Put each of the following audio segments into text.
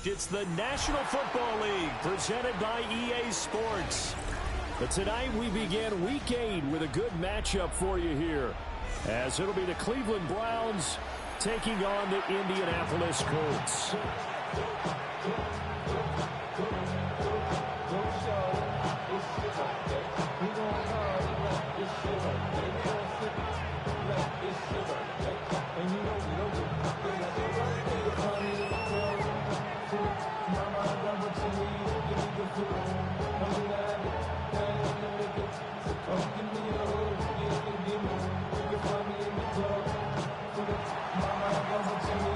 It's the National Football League presented by EA Sports. But tonight we begin Week 8 with a good matchup for you here, as it'll be the Cleveland Browns taking on the Indianapolis Colts.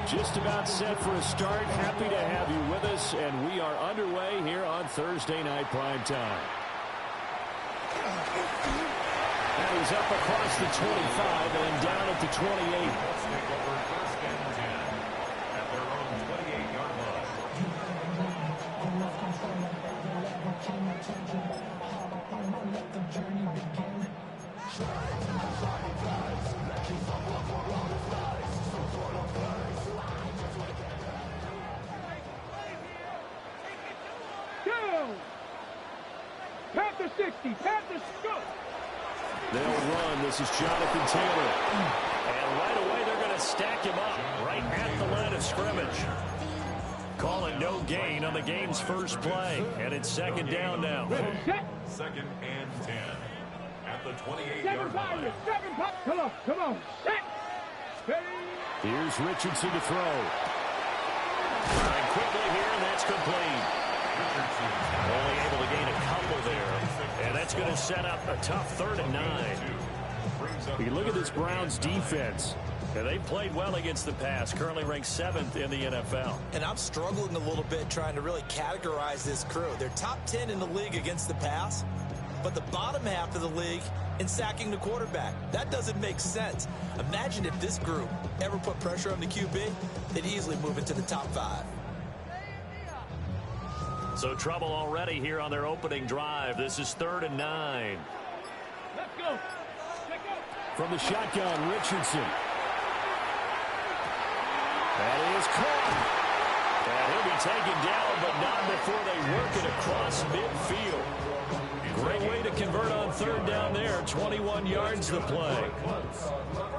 Just about set for a start. Happy to have you with us, and we are underway here on Thursday Night Primetime. And he's up across the 25 and down at the 28. Panther 60, Panthers go. They'll run. This is Jonathan Taylor. And right away they're going to stack him up right at the line of scrimmage. Call it no gain on the game's first play. And it's second down now. Second and 10 at the 28-yard line. Come on. Set. Here's Richardson to throw. And quickly here, and that's complete. Only able to gain a couple there. And that's going to set up a tough 3rd and 9. You look at this Browns defense. And they've played well against the pass, currently ranked 7th in the NFL. And I'm struggling a little bit trying to really categorize this crew. They're top 10 in the league against the pass, but the bottom half of the league in sacking the quarterback. That doesn't make sense. Imagine if this group ever put pressure on the QB, they'd easily move into the top 5. So trouble already here on their opening drive. This is 3rd and 9. Let's go. From the shotgun, Richardson. That is caught. And he'll be taken down, but not before they work it across midfield. Great way to convert on 3rd down there. 21 yards the play.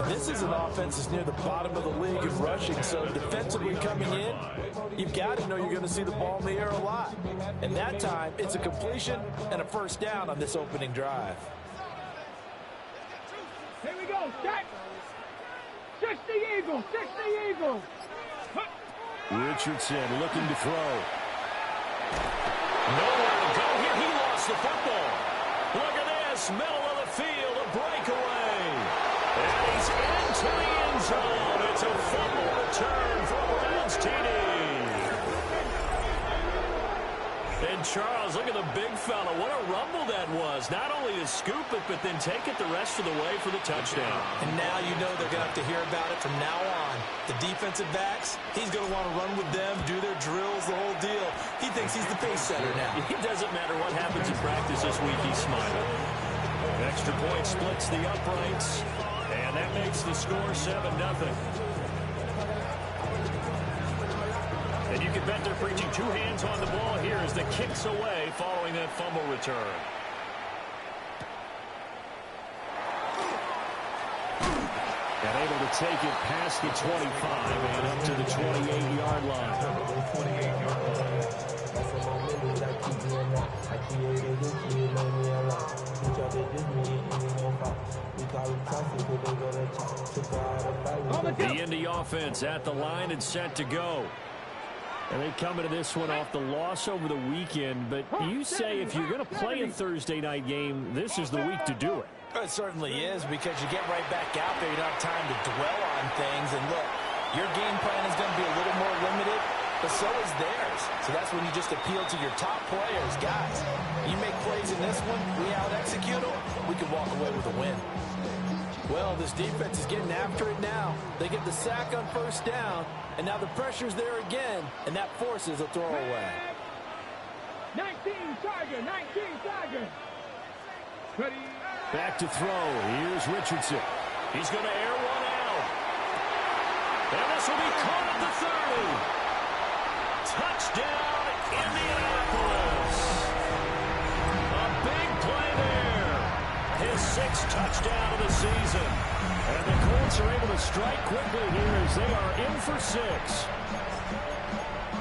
This is an offense that's near the bottom of the league in rushing, so defensively coming in, you've got to know you're going to see the ball in the air a lot. And that time, it's a completion and a first down on this opening drive. Here we go. Set. 60 Eagles. 60 Eagles. Richardson looking to throw. Nowhere to go here. He lost the football. Look at this. Middle of the field. A breakaway. And he's into the end zone. It's a fumble return for Browns TD. And Charles, look at the big fella. What a rumble that was. Not only to scoop it, but then take it the rest of the way for the touchdown. And now you know they're going to have to hear about it from now on. The defensive backs, he's going to want to run with them, do their drills, the whole deal. He thinks he's the pace setter now. It doesn't matter what happens in practice this week, he's smiling. Extra point splits the uprights, and that makes the score 7-0. And you can bet they're preaching 2 hands on the ball here as the kick's away following that fumble return. And able to take it past the 25 and up to the 28-yard line. The Indy offense at the line and set to go. And they come into this one off the loss over the weekend, but you say if you're going to play a Thursday night game, this is the week to do it. It certainly is, because you get right back out there. You don't have time to dwell on things. And look, your game plan is going to be a little more limited, but so is theirs. So that's when you just appeal to your top players. Guys, you make plays in this one, we out-execute them, we can walk away with a win. Well, this defense is getting after it now. They get the sack on 1st down, and now the pressure's there again, and that forces a throwaway. 19 Tiger, 19 Tiger. Ready. Back to throw. Here's Richardson. He's going to air one out. And this will be caught at the 30. Touchdown, Indianapolis. A big play there. His 6th touchdown of the season. And the Colts are able to strike quickly here as they are in for 6.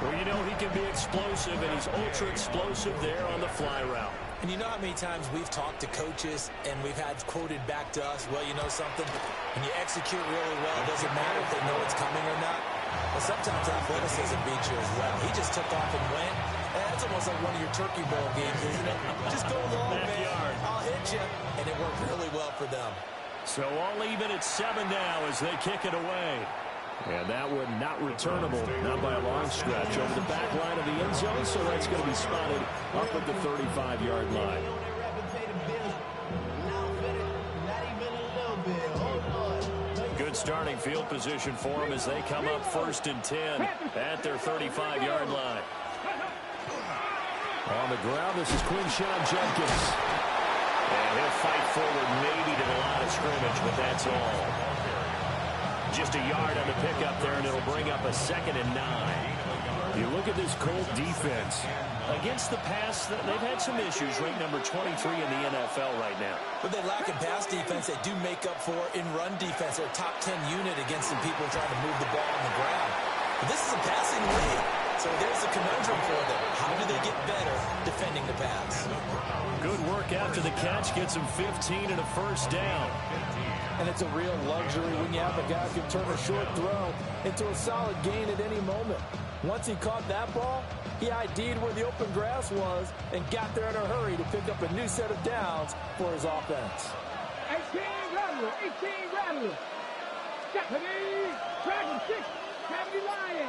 Well, you know he can be explosive, and he's ultra-explosive there on the fly route. And you know how many times we've talked to coaches and we've had quoted back to us, well, you know something? When you execute really well, it doesn't matter if they know it's coming or not. But sometimes athleticism beats you as well. He just took off and went. And that's almost like one of your Turkey Bowl games, isn't it? Just go long, man. I'll hit you. And it worked really well for them. So all even at 7 now as they kick it away. And that one not returnable, not by a long stretch, over the back line of the end zone, so that's going to be spotted up at the 35-yard line. Good starting field position for them as they come up 1st and 10 at their 35-yard line. On the ground, this is Quinshawn Jenkins. And he'll fight forward maybe to the line of scrimmage, but that's all. Just a yard on the pickup there, and it'll bring up a 2nd and 9. You look at this Colt defense. Against the pass, they've had some issues. Ranked number 23 in the NFL right now. But they lack in pass defense. They do make up for in run defense. They're a top 10 unit against some people trying to move the ball on the ground. But this is a passing league. So there's a conundrum for them. How do they get better defending the pass? Good work after the catch. Gets him 15 and a 1st down. And it's a real luxury when you have a guy who can turn a short throw into a solid gain at any moment. Once he caught that ball, he ID'd where the open grass was and got there in a hurry to pick up a new set of downs for his offense. 18 Rattler, 18 Rattler. Stephanie, Dragon 6, Gravity Lion.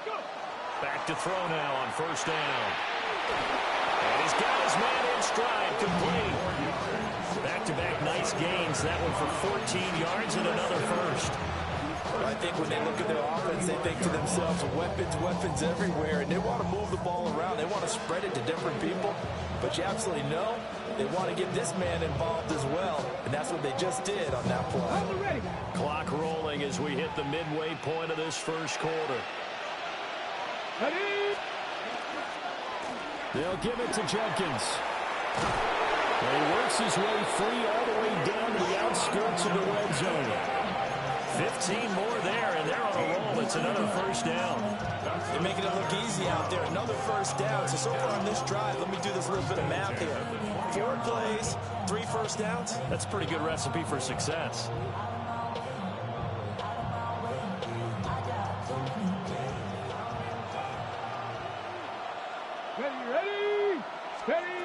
Go. Back to throw now on 1st down. And he's got his man in stride, complete. Back-to-back nice gains. That one for 14 yards and another 1st. I think when they look at their offense, they think to themselves, weapons everywhere, and they want to move the ball around. They want to spread it to different people. But you absolutely know they want to get this man involved as well, and that's what they just did on that play. Clock rolling as we hit the midway point of this 1st quarter. Ready? They'll give it to Jenkins. And he works his way free all the way down to the outskirts of the red zone. 15 more there, and they're on a roll. It's another 1st down. They're making it look easy out there. Another 1st down. So far on this drive, let me do this little bit of math here. 4 plays, 3 1st downs. That's a pretty good recipe for success. Ready? Steady.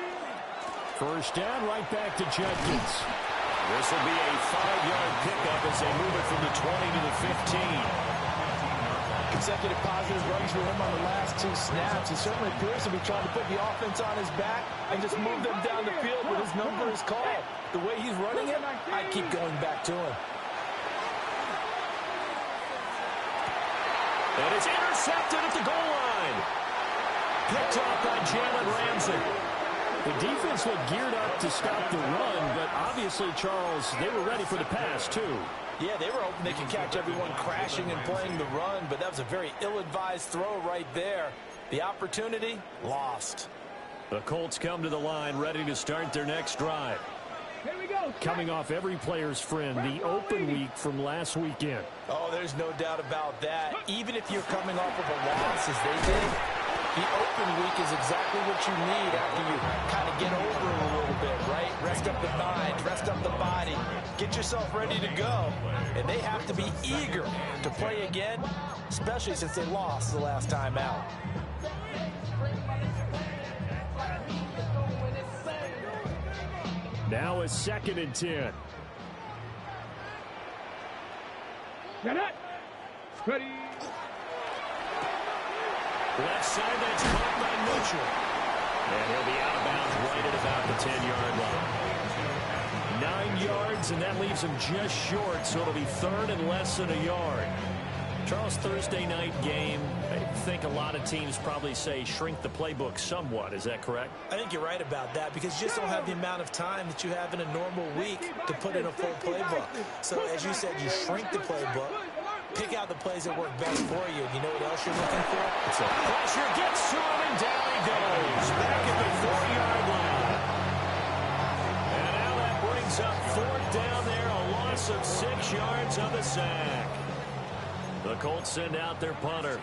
1st down, right back to Jenkins. This will be a 5-yard pickup as they move it from the 20 to the 15. Consecutive positive runs for him on the last 2 snaps. He certainly appears to be trying to put the offense on his back and just move them down the field, but his number is called. The way he's running it, I keep going back to him. And it's intercepted at the goal line. Picked off by Jalen Ramsey. The defense looked geared up to stop the run, but obviously, Charles, they were ready for the pass, too. Yeah, they were hoping they could catch everyone crashing and playing the run, but that was a very ill-advised throw right there. The opportunity, lost. The Colts come to the line, ready to start their next drive. Here we go. Coming off every player's friend, the open week from last weekend. Oh, there's no doubt about that. Even if you're coming off of a loss, as they did, the open week is exactly what you need after you kind of get over it a little bit, right? Rest up the mind, rest up the body, get yourself ready to go. And they have to be eager to play again, especially since they lost the last time out. Now a 2nd and 10. Get it. Ready. Left side, that's caught by Mitchell. And he'll be out of bounds right at about the 10-yard line. 9 yards, and that leaves him just short, so it'll be 3rd and less than a yard. Charles, Thursday night game, I think a lot of teams probably say shrink the playbook somewhat. Is that correct? I think you're right about that because you just don't have the amount of time that you have in a normal week to put in a full playbook. So as you said, you shrink the playbook. Pick out the plays that work best for you. You know what else you're looking for? It's a pressure, gets to him, and down he goes. Back at the 4-yard line. And now that brings up 4th down there, a loss of 6 yards of the sack. The Colts send out their punter.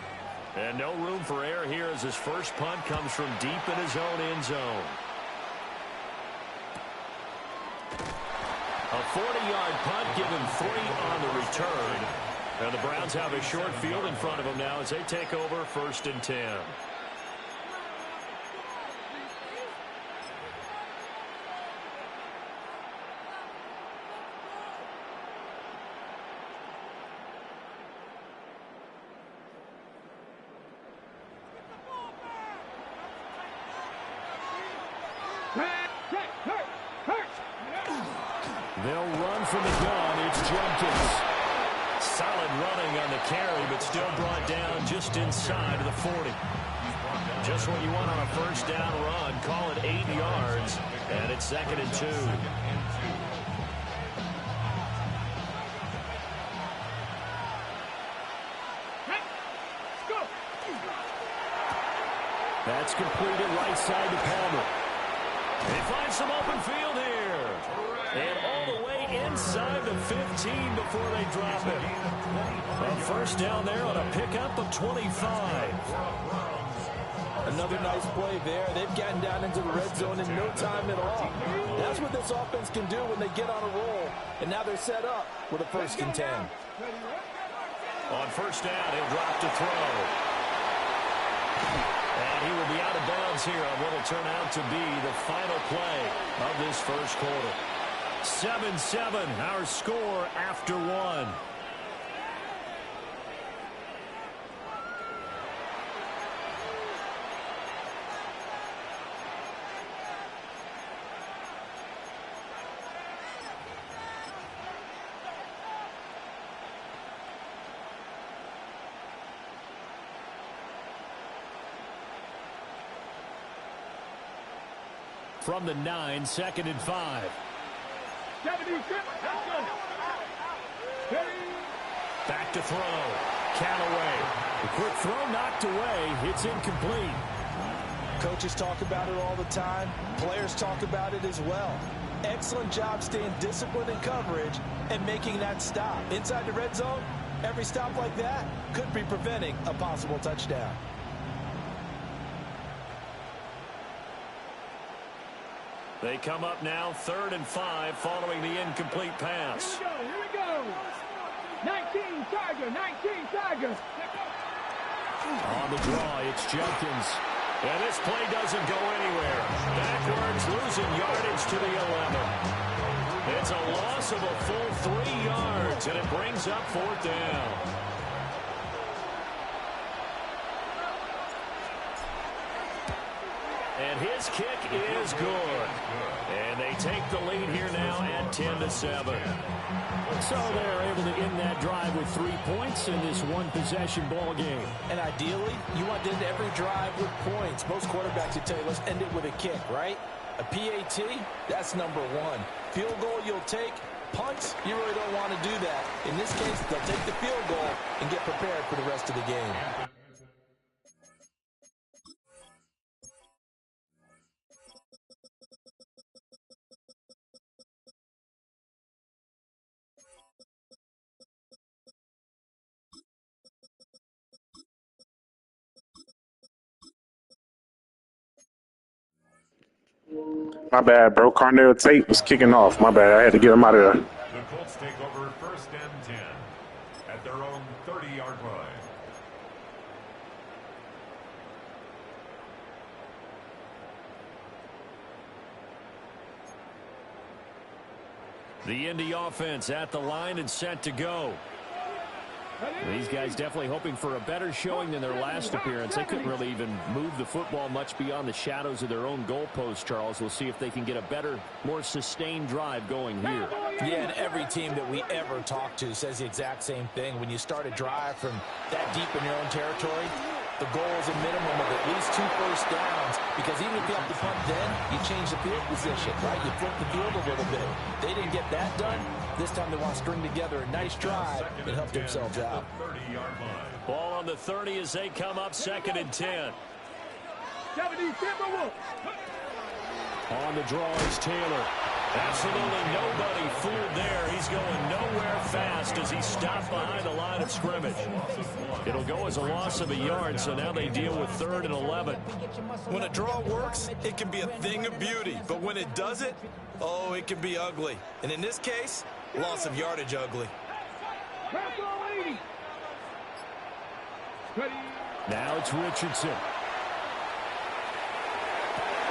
And no room for error here as his first punt comes from deep in his own end zone. A 40-yard punt, given 3 on the return. And the Browns have a short field in front of them now as they take over 1st and 10. They'll run from the gun. It's Jenkins. Solid running on the carry, but still brought down just inside of the 40. Just what you want on a first down run. Call it 8 yards, and it's 2nd and 2. That's completed right side to Palmer. They find some open field here. And all the way inside the 15 before they drop it. A first down there on a pickup of 25. Another nice play there. They've gotten down into the red zone in no time at all. That's what this offense can do when they get on a roll. And now they're set up with a 1st and 10. On first down, he'll drop to throw. And he will be out of bounds here on what will turn out to be the final play of this first quarter. 7-7, our score after 1. From the 9, 2nd and 5. Back to throw. Callaway. The quick throw knocked away. It's incomplete. Coaches talk about it all the time. Players talk about it as well. Excellent job staying disciplined in coverage and making that stop. Inside the red zone, every stop like that could be preventing a possible touchdown. They come up now 3rd and 5 following the incomplete pass. Here we go. 19 Tiger, 19 Tiger. On the draw, it's Jenkins. And this play doesn't go anywhere. Backwards, losing yardage to the 11. It's a loss of a full 3 yards, and it brings up 4th down. And his kick is good. And they take the lead here now at 10-7. So they're able to end that drive with 3 points in this one-possession ball game. And ideally, you want to end every drive with points. Most quarterbacks would tell you, let's end it with a kick, right? A PAT, that's number 1. Field goal you'll take. Punts, you really don't want to do that. In this case, they'll take the field goal and get prepared for the rest of the game. My bad, bro. Carnell Tate was kicking off. My bad. I had to get him out of there. The Colts take over 1st and 10 at their own 30-yard line. The Indy offense at the line and set to go. These guys definitely hoping for a better showing than their last appearance. They couldn't really even move the football much beyond the shadows of their own goalpost, Charles. We'll see if they can get a better, more sustained drive going here. Yeah, and every team that we ever talk to says the exact same thing. When you start a drive from that deep in your own territory, the goal is a minimum of at least 2 first downs, because even if you have to punt then, you change the field position, right? You flip the field a little bit. They didn't get that done. This time they want to string together a nice drive and help themselves out. Ball on the 30 as they come up 2nd and 10. 70, Timberwolves. On the draw is Taylor. Absolutely nobody fooled there. He's going nowhere fast as he stopped behind the line of scrimmage. It'll go as a loss of a yard, so now they deal with 3rd and 11. When a draw works, it can be a thing of beauty. But when it doesn't, oh, it can be ugly. And in this case, loss of yardage ugly. Press all 80. Ready. Now it's Richardson.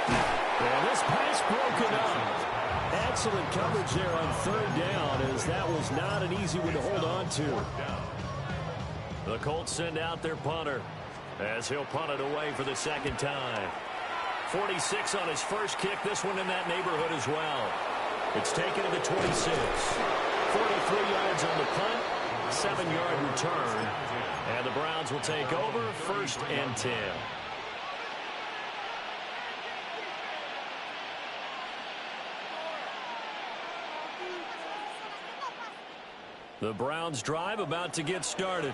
And this pass broken up. Excellent coverage there on 3rd down, as that was not an easy one to hold on to. The Colts send out their punter as he'll punt it away for the 2nd time. 46 on his first kick, this one in that neighborhood as well. It's taken to the 26. 43 yards on the punt, 7-yard return, and the Browns will take over 1st and 10. The Browns drive about to get started.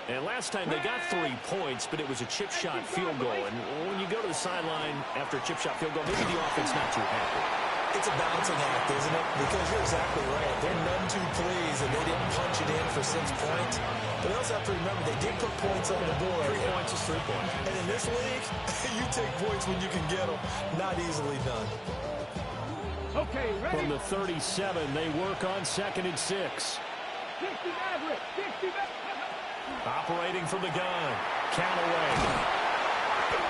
And last time they got 3 points, but it was a chip shot field goal. And when you go to the sideline after a chip shot field goal, maybe the offense not too happy. It's a balancing act, isn't it? Because you're exactly right. They're none too pleased, and they didn't punch it in for 6 points. But they also have to remember they did put points on the board. 3 points is 3 points. And in this league, you take points when you can get them. Not easily done. Okay, ready. From the 37, they work on 2nd and 6. 60 Maverick. 60 Maverick. Operating from the gun. Count away.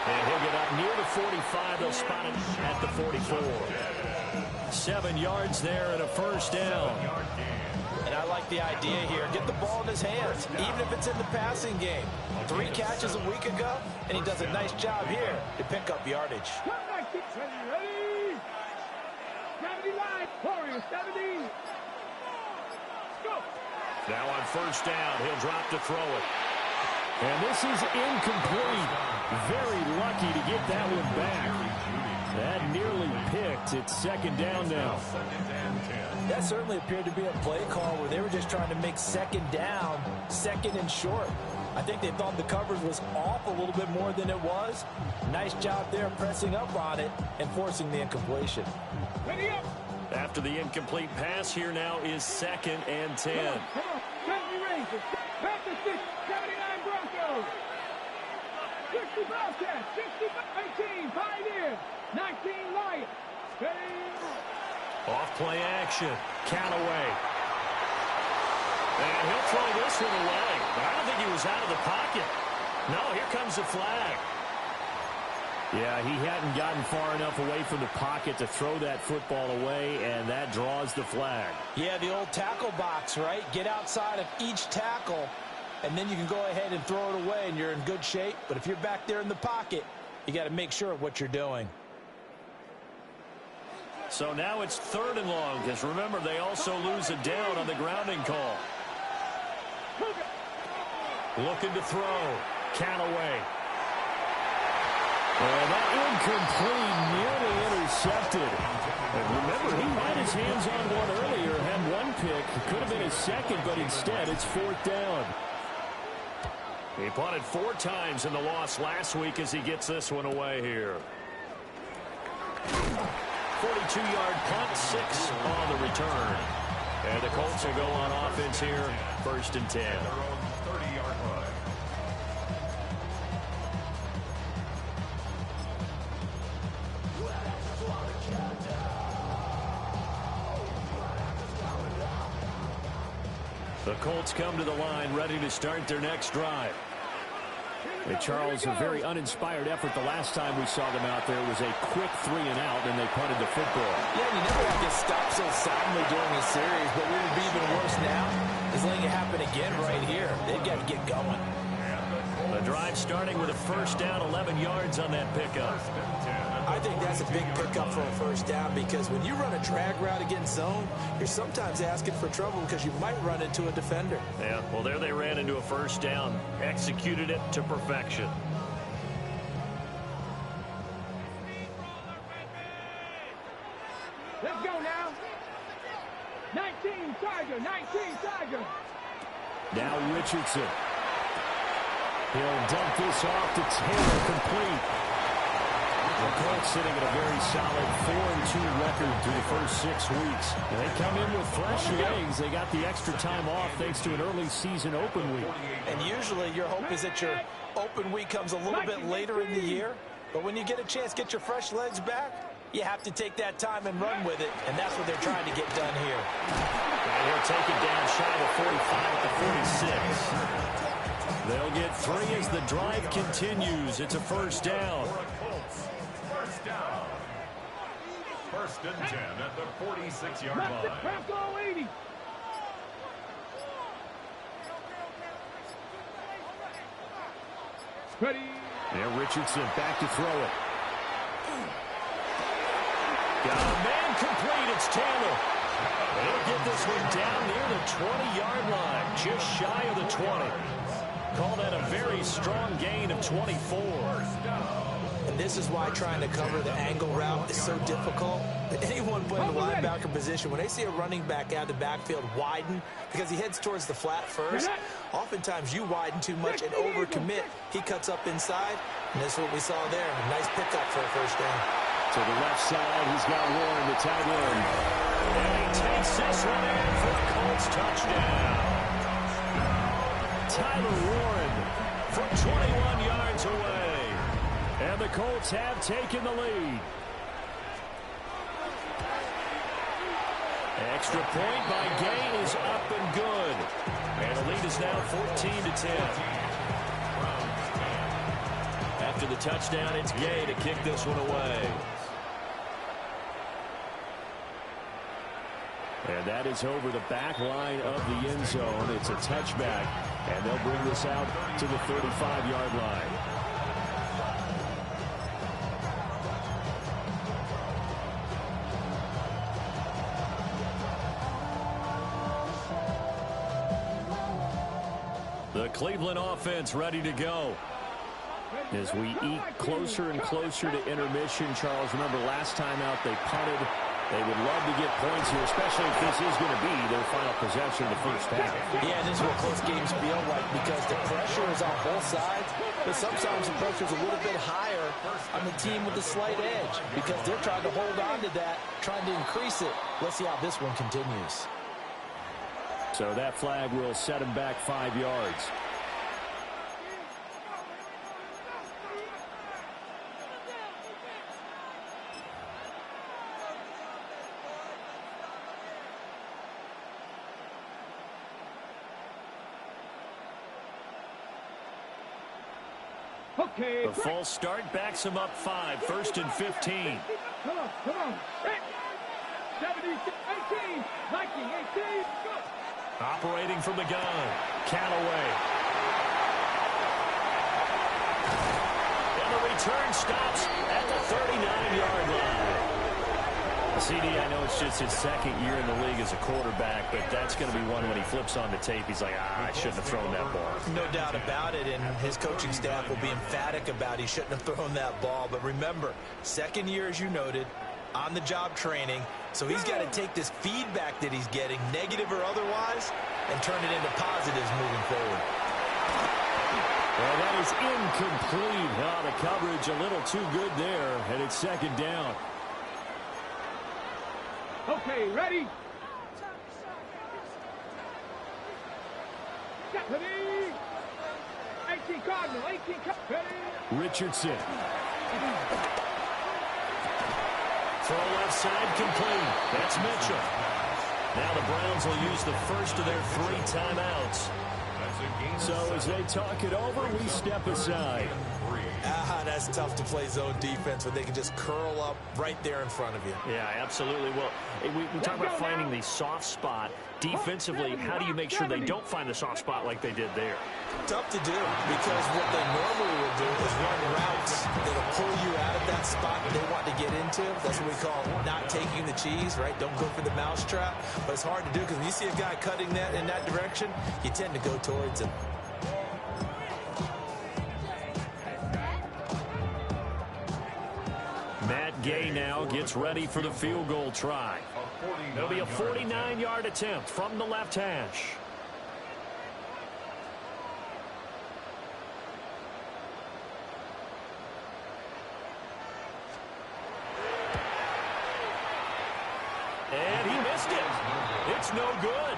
And he'll get up near the 45. They'll spot it at the 44. 7 yards there and a 1st down. And I like the idea here. Get the ball in his hands, even if it's in the passing game. 3 catches a week ago, and he does a nice job here to pick up yardage. Ready. 70 line. Warriors, 70. Go. Now on 1st down, he'll drop to throw it. And this is incomplete. Very lucky to get that one back. That nearly picked. It's 2nd down now. That certainly appeared to be a play call where they were just trying to make 2nd down, 2nd and short. I think they thought the coverage was off a little bit more than it was. Nice job there pressing up on it and forcing the incompletion. Ready up. After the incomplete pass, here now is 2nd and 10. Come on. 70 Rangers. Back to 6. 79 Broncos. 60 Bobcats. 60 18. Pioneers. 19 Lions. Ready. Off play action. Count away. And he'll throw this one away. But I don't think he was out of the pocket. No, here comes the flag. Yeah, he hadn't gotten far enough away from the pocket to throw that football away, and that draws the flag. Yeah, the old tackle box, right? Get outside of each tackle, and then you can go ahead and throw it away, and you're in good shape. But if you're back there in the pocket, you got to make sure of what you're doing. So now it's 3rd and long, because remember, they also lose a down on the grounding call. Looking to throw. Count away. And that incomplete, nearly intercepted. And remember, he had his hands on one earlier, had 1 pick. Could have been his 2nd, but instead it's 4th down. He punted 4 times in the loss last week as he gets this one away here. 42-yard punt, 6 on the return. And the Colts will go on offense here, 1st and 10. The Colts come to the line, ready to start their next drive. Hey, Charles, a very uninspired effort the last time we saw them out there. It was a quick 3 and out, and they punted the football. Yeah, you never want to get stopped so soundly during a series, but what would be even worse now is letting it happen again right here. They've got to get going. The drive starting with a first down, 11 yards on that pickup. I think that's a big pickup for a first down because when you run a drag route against zone, you're sometimes asking for trouble because you might run into a defender. Yeah, well, there they ran into a first down, executed it to perfection. Let's go now. 19 Tiger, 19 Tiger. Now Richardson. He'll dump this off to Taylor, complete. The Colts sitting at a very solid 4-2 record through the first 6 weeks. And they come in with fresh legs. They got the extra time off thanks to an early season open week. And usually your hope is that your open week comes a little bit later in the year. But when you get a chance to get your fresh legs back, you have to take that time and run with it. And that's what they're trying to get done here. And he'll take it down shy of 45 at the 46. They'll get 3 as the drive continues. It's a first down. First down. First and 10 at the 46-yard line. Bronco 80. Ready. Now Richardson back to throw it. Got a man complete. It's Taylor. They'll get this one down near the 20-yard line, just shy of the 20. Call that a very strong gain of 24. And this is why trying to cover the angle route is so difficult. Anyone playing the linebacker position, when they see a running back out of the backfield widen because he heads towards the flat first, oftentimes you widen too much and overcommit. He cuts up inside, and this is what we saw there. A nice pickup for a first down. To the left side, he's got Warren, the tight end. And he takes this one in for a Colts touchdown. Tyler Warren from 21 yards away. And the Colts have taken the lead. Extra point by Gay is up and good. And the lead is now 14-10. After the touchdown, it's Gay to kick this one away. And that is over the back line of the end zone. It's a touchback, and they'll bring this out to the 35-yard line. The Cleveland offense ready to go. As we eat closer and closer to intermission, Charles, remember last time out they punted. They would love to get points here, especially if this is going to be their final possession of the first half. Yeah, this is what close games feel like because the pressure is on both sides, but sometimes the pressure is a little bit higher on the team with the slight edge because they're trying to hold on to that, trying to increase it. Let's see how this one continues. So that flag will set him back 5 yards. Okay. The false start backs him up 5, first and 15. Come on, come on. 70, 18, 19, 18, go. Operating from the gun, Callaway. And the return stops at the 39-yard line. CD, I know it's just his second year in the league as a quarterback, but that's going to be one when he flips on the tape. He's like, I shouldn't have thrown that ball. No doubt about it, and his coaching staff will be emphatic about he shouldn't have thrown that ball. But remember, second year, as you noted, on-the-job training, so he's got to take this feedback that he's getting, negative or otherwise, and turn it into positives moving forward. Well, that is incomplete. Oh, the coverage a little too good there, and it's second down. Okay, ready? Ready? 18 Cardinal, 18 Cardinal. Ready? Richardson. Throw left side complete. That's Mitchell. Now the Browns will use the first of their 3 timeouts. That's So as they talk it over, we step aside. That's tough to play zone defense when they can just curl up right there in front of you. Yeah, absolutely. Well, we talk about finding the soft spot. Defensively, how do you make sure they don't find the soft spot like they did there? Tough to do, because what they normally will do is run routes that'll pull you out of that spot that they want to get into. That's what we call not taking the cheese, right? Don't go for the mousetrap. But it's hard to do because when you see a guy cutting that in that direction, you tend to go towards him. Matt Gay now gets ready for the field goal try. It'll be a 49-yard attempt from the left hash. And he missed it. It's no good.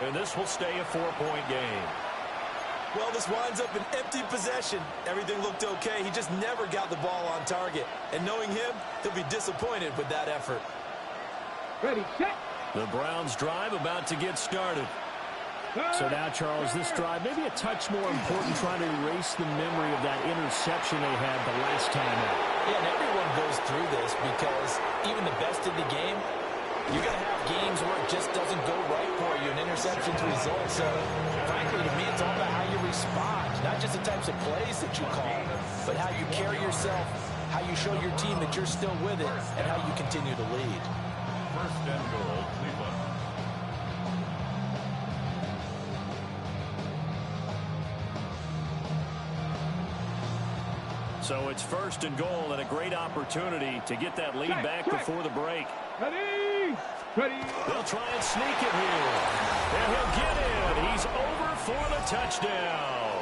And this will stay a 4-point game. Well, this winds up an empty possession. Everything looked okay. He just never got the ball on target. And knowing him, he'll be disappointed with that effort. Ready, set. The Browns drive about to get started. So now, Charles, this drive maybe a touch more important, trying to erase the memory of that interception they had the last time out. Yeah, and everyone goes through this because even the best in the game, you're going to have games where it just doesn't go right for you, and interceptions result. So, frankly, to me, it's all about how you respond, not just the types of plays that you call, but how you carry yourself, how you show your team that you're still with it, and how you continue to lead. First and goal, Cleveland. So it's first and goal, and a great opportunity to get that lead back before the break. Ready, ready. They'll try and sneak it here. And he'll get in. He's over for the touchdown.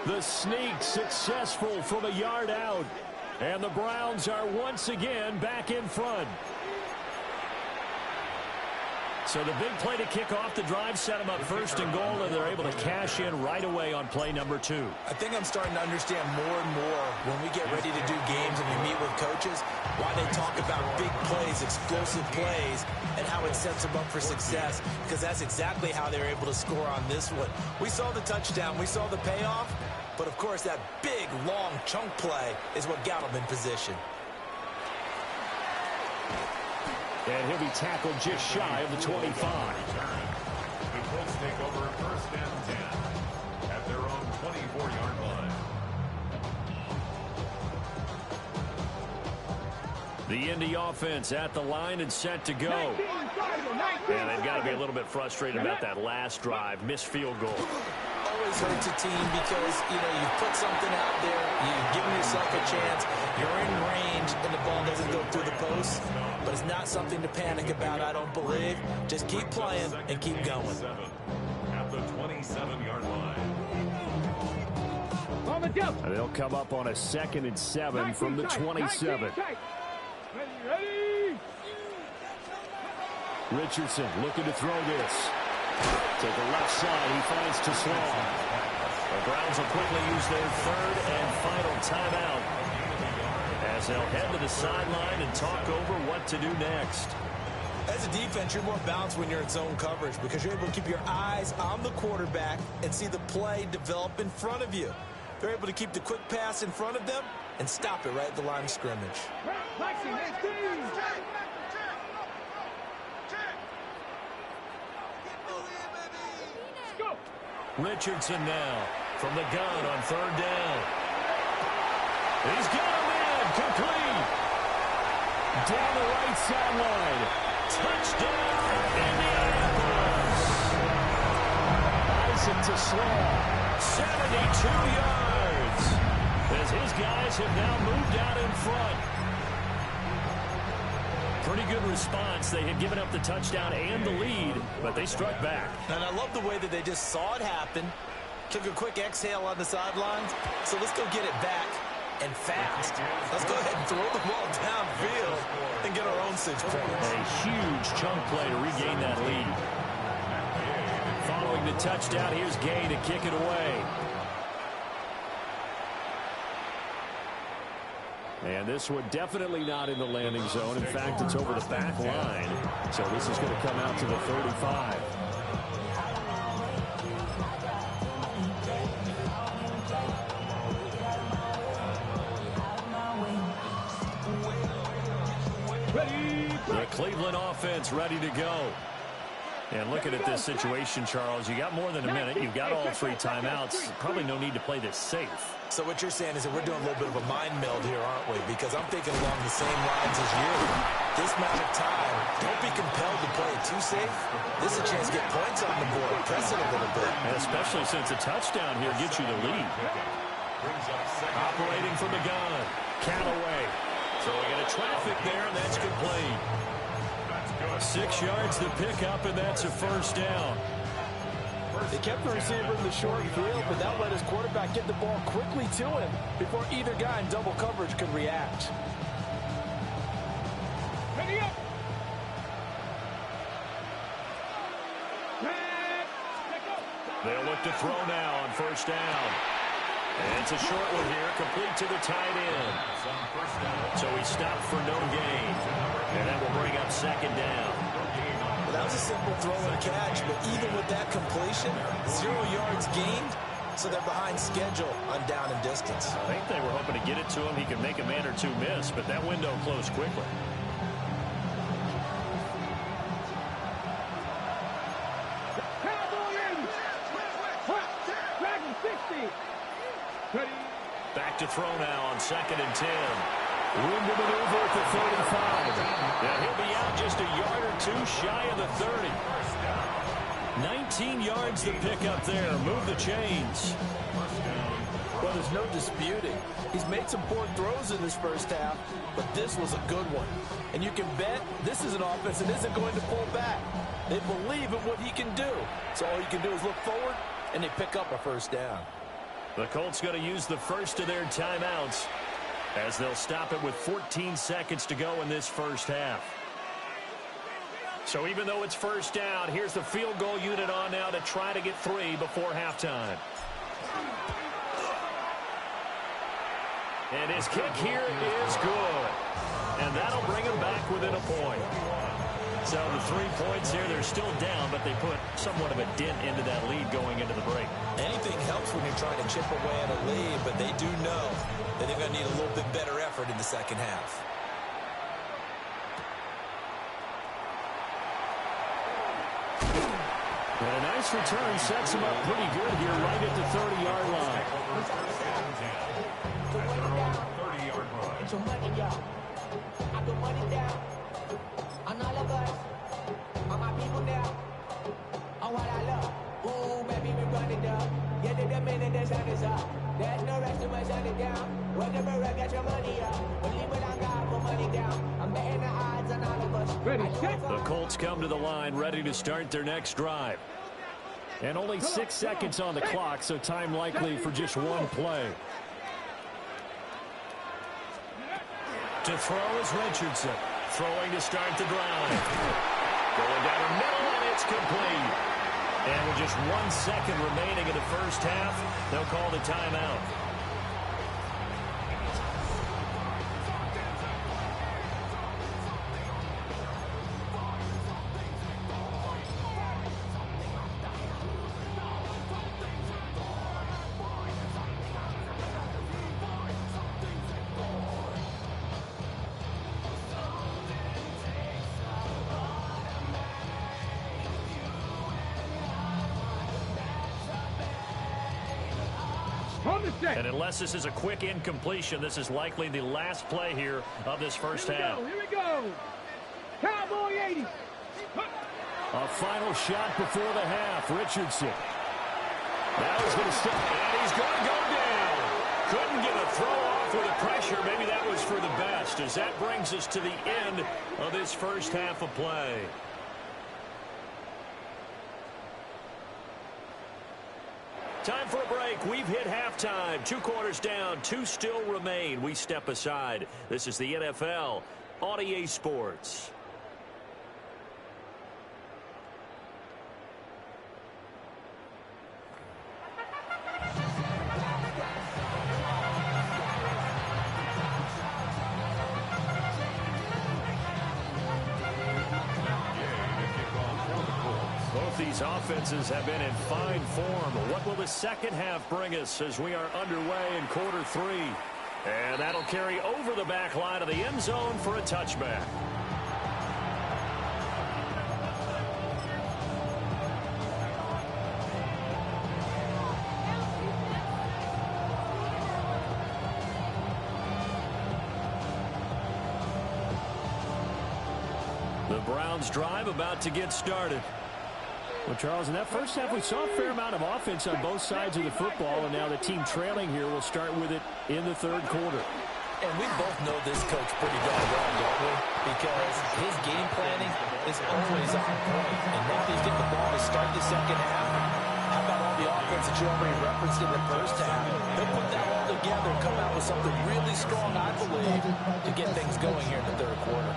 The sneak successful from a yard out. And the Browns are once again back in front. So the big play to kick off the drive set them up first and goal, and they're able to cash in right away on play number 2. I think I'm starting to understand more and more when we get ready to do games and we meet with coaches, why they talk about big plays, explosive plays, and how it sets them up for success, because that's exactly how they were able to score on this one. We saw the touchdown, we saw the payoff, but of course that big, long chunk play is what got them in position. And he'll be tackled just shy of the 25. The Colts take over first and 10 at their own 24-yard line. The Indy offense at the line and set to go. And they've got to be a little bit frustrated about that last drive. Missed field goal. Always hurts a team because, you put something out there, you've given yourself a chance, you're in range, and the ball doesn't go through the post. But it's not something to panic about, I don't believe. Just keep playing and keep going. At the 27-yard line. On the jump. And they'll come up on a 2nd and 7 from the 27. Ready, ready. Richardson looking to throw this. To the left side, he finds Teslau. The Browns will quickly use their 3rd and final timeout, as they'll head to the sideline and talk over what to do next. As a defense, you're more balanced when you're in zone coverage because you're able to keep your eyes on the quarterback and see the play develop in front of you. They're able to keep the quick pass in front of them and stop it right at the line of scrimmage. Richardson now from the gun on 3rd down. He's got him in, complete. Down the right sideline. Touchdown, Indianapolis. Isaac Teslau, 72 yards. As his guys have now moved out in front. Pretty good response. They had given up the touchdown and the lead, but they struck back. And I love the way that they just saw it happen, took a quick exhale on the sidelines. So let's go get it back and fast. Let's go ahead and throw the ball downfield and get our own 6 points. A huge chunk play to regain that lead. Following the touchdown, here's Gay to kick it away. And this one definitely not in the landing zone. In fact, it's over the back line. So this is going to come out to the 35. Cleveland offense ready to go. And looking at this situation, Charles, you got more than a minute. You've got all 3 timeouts. Probably no need to play this safe. So what you're saying is that we're doing a little bit of a mind meld here, aren't we? Because I'm thinking along the same lines as you. This amount of time, don't be compelled to play it too safe. This is a chance to get points on the board. Press it a little bit. And especially since a touchdown here gets you the lead. Operating from the gun, Callaway. Throwing into traffic there, and that's complete. 6 yards to pick up, and that's a first down. They kept the receiver in the short field, but that let his quarterback get the ball quickly to him before either guy in double coverage could react. Ready up. They'll look to throw now on first down. And it's a short one here, complete to the tight end. So he stopped for no gain. And that will bring up second down. Well, that was a simple throw and catch, but even with that completion, 0 yards gained, so they're behind schedule on down and distance. I think they were hoping to get it to him. He could make a man or two miss, but that window closed quickly. Back to throw now on 2nd and 10. Room to maneuver at the 35. Yeah, he'll be out just a yard or 2 shy of the 30. 19 yards to pick up there. Move the chains. Well, there's no disputing. He's made some poor throws in this first half, but this was a good one. And you can bet this is an offense that isn't going to pull back. They believe in what he can do. So all you can do is look forward, and they pick up a first down. The Colts going to use the first of their timeouts as they'll stop it with 14 seconds to go in this first half. So even though it's first down, here's the field goal unit on now to try to get 3 before halftime. And his kick here is good. And that'll bring him back within a point. So the 3 points here, they're still down, but they put somewhat of a dent into that lead going into the break. Anything helps when you're trying to chip away at a lead, but they do know that they're going to need a little bit better effort in the second half. And a nice return sets him up pretty good here right at the 30-yard line. On all of us, on my people now, on what I love. Ooh, baby, we run it down. Yeah, the minute the sun is up. There's no rest to my shut it down. Whenever I get your money up, believe it on God, put money down. I'm betting the odds on all of us. Ready, set. The Colts come to the line ready to start their next drive. And only 6 seconds on the clock, so time likely for just one play. To throw is Richardson. Throwing to start the drive. Going down the middle, and it's complete. And with just 1 second remaining in the first half, they'll call the timeout. And unless this is a quick incompletion, this is likely the last play here of this first half. Here we go. Cowboy 80. A final shot before the half. Richardson. Now he's going to step, and he's going to go down. Couldn't get a throw off with the pressure. Maybe that was for the best, as that brings us to the end of this first half of play. Time for a break. We've hit halftime. 2 quarters down. 2 still remain. We step aside. This is the NFL on EA Sports. These offenses have been in fine form. What will the second half bring us as we are underway in quarter 3? And that'll carry over the back line of the end zone for a touchback. The Browns drive about to get started. Well, Charles, in that first half, we saw a fair amount of offense on both sides of the football, and now the team trailing here will start with it in the third quarter. And we both know this coach pretty darn well, don't we? Because his game planning is always on point. And now he's getting the ball to start the second half. How about all the offense that you already referenced in the first half? He'll put that all together and come out with something really strong, I believe, to get things going here in the third quarter.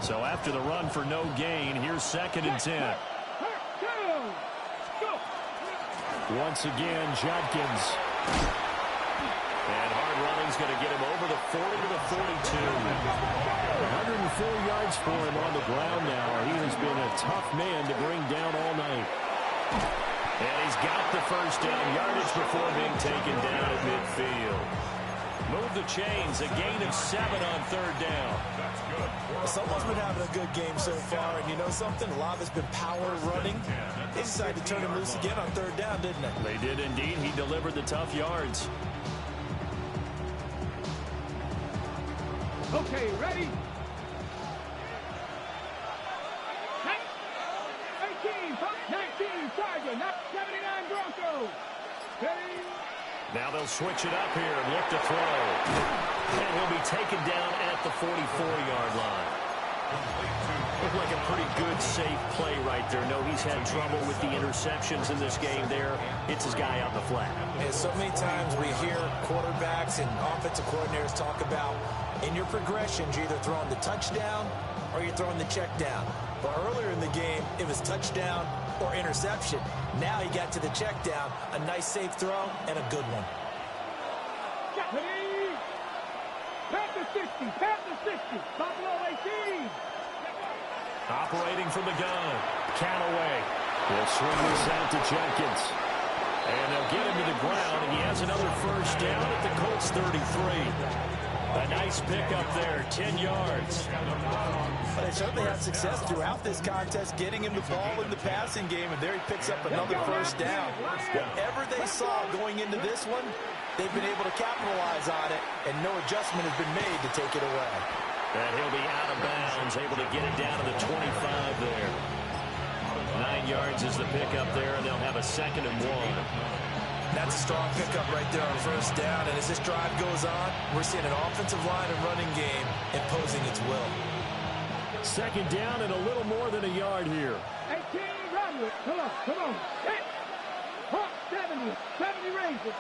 So after the run for no gain, here's 2nd and 10. Once again, Judkins. And hard running's going to get him over the 40 to the 42. 104 yards for him on the ground now. He has been a tough man to bring down all night. And he's got the first down yardage before being taken down at midfield. Move the chains, a gain of 7 on 3rd down. Someone's been having a good game so far, and you know something? A lot has been power running. They decided to turn him loose again on 3rd down, didn't they? They did indeed. He delivered the tough yards. Okay, ready? 18, 19, Charger, 79 Broncos. Ready? Now they'll switch it up here and look to throw. And he'll be taken down at the 44-yard line. Looked like a pretty good, safe play right there. No, he's had trouble with the interceptions in this game there. It's his guy out in the flat. And so many times we hear quarterbacks and offensive coordinators talk about in your progressions, you're either throwing the touchdown or you're throwing the check down. But earlier in the game, it was touchdown or interception. Now he got to the check down, a nice safe throw, and a good one. Panther 60, Panther 60, Buffalo 18. Operating from the gun. Callaway will swing this out to Jenkins. And they'll get him to the ground, and he has another first down at the Colts 33. A nice pickup there, 10 yards. But they certainly had success throughout this contest, getting him the ball in the passing game, and there he picks up another first down. Whatever they saw going into this one, they've been able to capitalize on it, and no adjustment has been made to take it away. And he'll be out of bounds, able to get it down to the 25 there. 9 yards is the pickup there, and they'll have a 2nd and 1. That's a strong pickup right there on first down, and as this drive goes on, we're seeing an offensive line and running game imposing its will. 2nd down and a little more than a yard here. 18, Rodwood. Come on. 70 Rangers.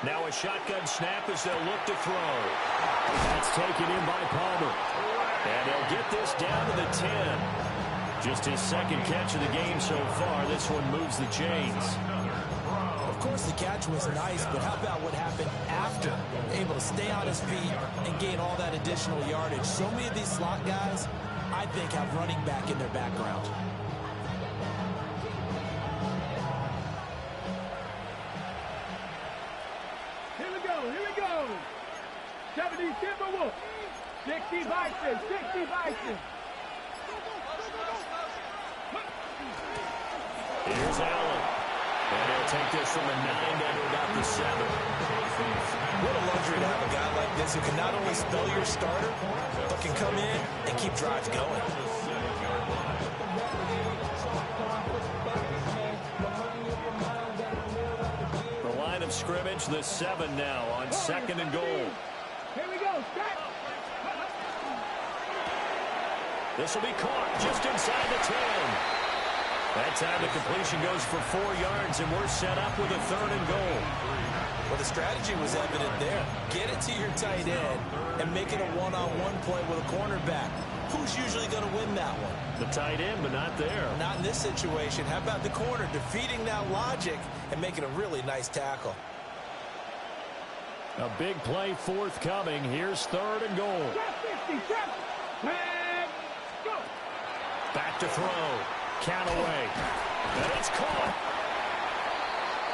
Now a shotgun snap as they'll look to throw. That's taken in by Palmer. And they'll get this down to the 10. Just his 2nd catch of the game so far. This one moves the chains. Of course, the catch was nice, but how about what happened after? Able to stay on his feet and gain all that additional yardage. So many of these slot guys, I think, have running back in their background. Here we go. 70 Timberwolves. 60 Bison. Here's Allen. And he'll take this from the 9 down to about the 7. What a luxury to have a guy like this who can not only spell your starter, but can come in and keep drives going. The line of scrimmage, the 7 now on 2nd and goal. Here we go. This will be caught just inside the 10. That time the completion goes for 4 yards, and we're set up with a 3rd and goal. Well, the strategy was evident there. Get it to your tight end and make it a one-on-one play with a cornerback. Who's usually going to win that one? The tight end, but not there. Not in this situation. How about the corner defeating that logic and making a really nice tackle? A big play forthcoming. Here's 3rd and goal. Back to throw. Callaway. And it's caught.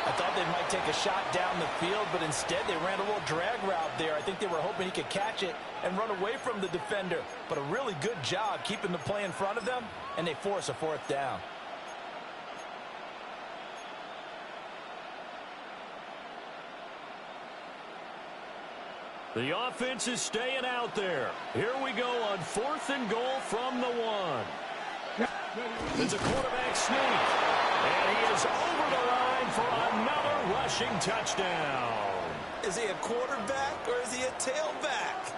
I thought they might take a shot down the field, but instead they ran a little drag route there. I think they were hoping he could catch it and run away from the defender. But a really good job keeping the play in front of them, and they force a 4th down. The offense is staying out there. Here we go on 4th and goal from the 1. It's a quarterback sneak. And he is over the line for another rushing touchdown. Is he a quarterback or is he a tailback?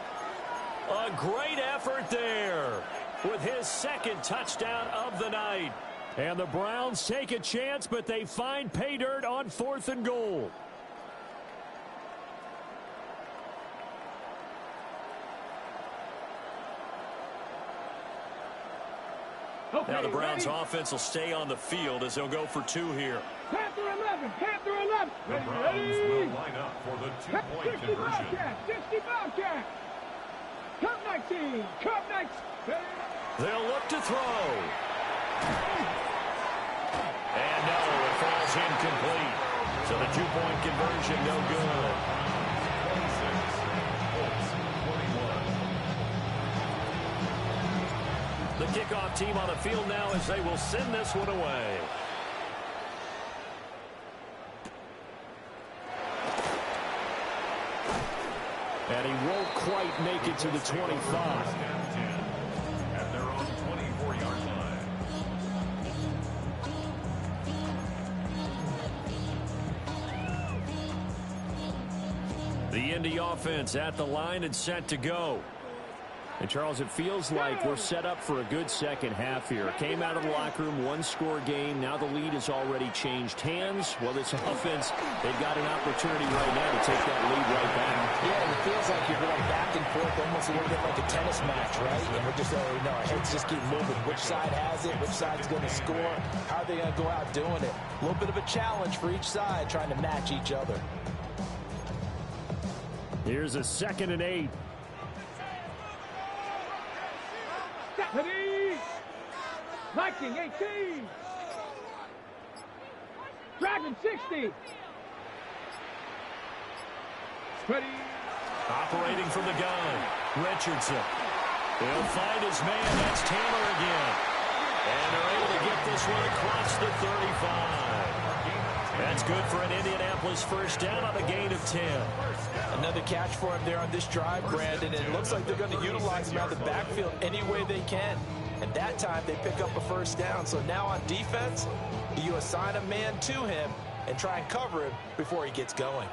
A great effort there with his 2nd touchdown of the night. And the Browns take a chance, but they find pay dirt on 4th and goal. Okay, Now the Browns ready? offense will stay on the field as they'll go for 2 here. Panther 11, Panther 11. The Browns will line up for the 2-point 60 conversion. Bobcat, 60 Bobcat. Cup 19, Cup 19. They'll look to throw. And no, it falls incomplete. So the 2-point conversion no good. 26, Colts 21. The kickoff team on the field now as they will send this one away. And he won't quite make it to the 25. First and 10 at their own 24-yard line. The Indy offense at the line and set to go. And, Charles, it feels like we're set up for a good second half here. Came out of the locker room, 1-score game. Now the lead has already changed hands. Well, this offense, they've got an opportunity right now to take that lead right back. Yeah, and it feels like you're going back and forth almost a little bit like a tennis match, right? And we're just, our heads just keep moving. Which side has it? Which side's going to score? How are they going to go out doing it? A little bit of a challenge for each side trying to match each other. Here's a 2nd and 8. Ready? Viking 18. Dragon 60. Ready? Operating from the gun, Richardson. He'll find his man. That's Taylor again. And they're able to get this one across the 35. That's good for an Indianapolis first down on a gain of 10. Another catch for him there on this drive, Brandon, and it looks like they're going to utilize him out of the backfield any way they can. And that time they pick up a first down. So now on defense, you assign a man to him and try and cover him before he gets going.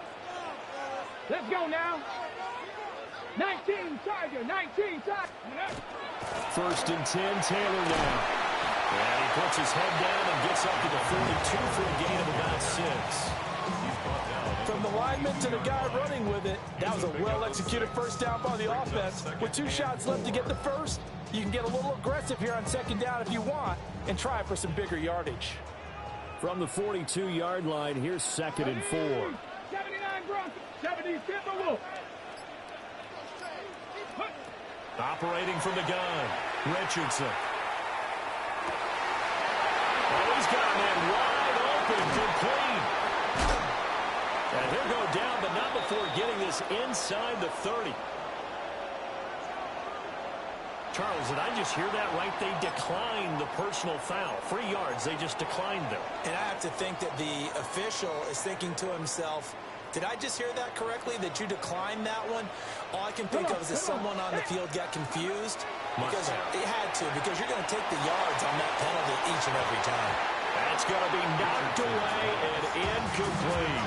Let's go now. 19 Tiger, 19 Tiger. 1st and 10, Taylor now. And he puts his head down and gets up to the 42 for a gain of about 6. From the lineman to the guy running with it, that was a well-executed first down by the offense. With 2 shots left to get the first, you can get a little aggressive here on 2nd down if you want and try for some bigger yardage. From the 42-yard line, here's 2nd and 4. 79 Broncos, 70 Timberwolves. Operating from the gun, Richardson. Oh, he's got a man wide open, complete. And he'll go down, but not before getting this inside the 30. Charles, did I just hear that right? They declined the personal foul. 3 yards, they just declined them. And I have to think that the official is thinking to himself, did I just hear that correctly, that you declined that one? All I can think of is that someone on the field got confused. Because it had to, because you're going to take the yards on that penalty each and every time. That's going to be knocked away and incomplete.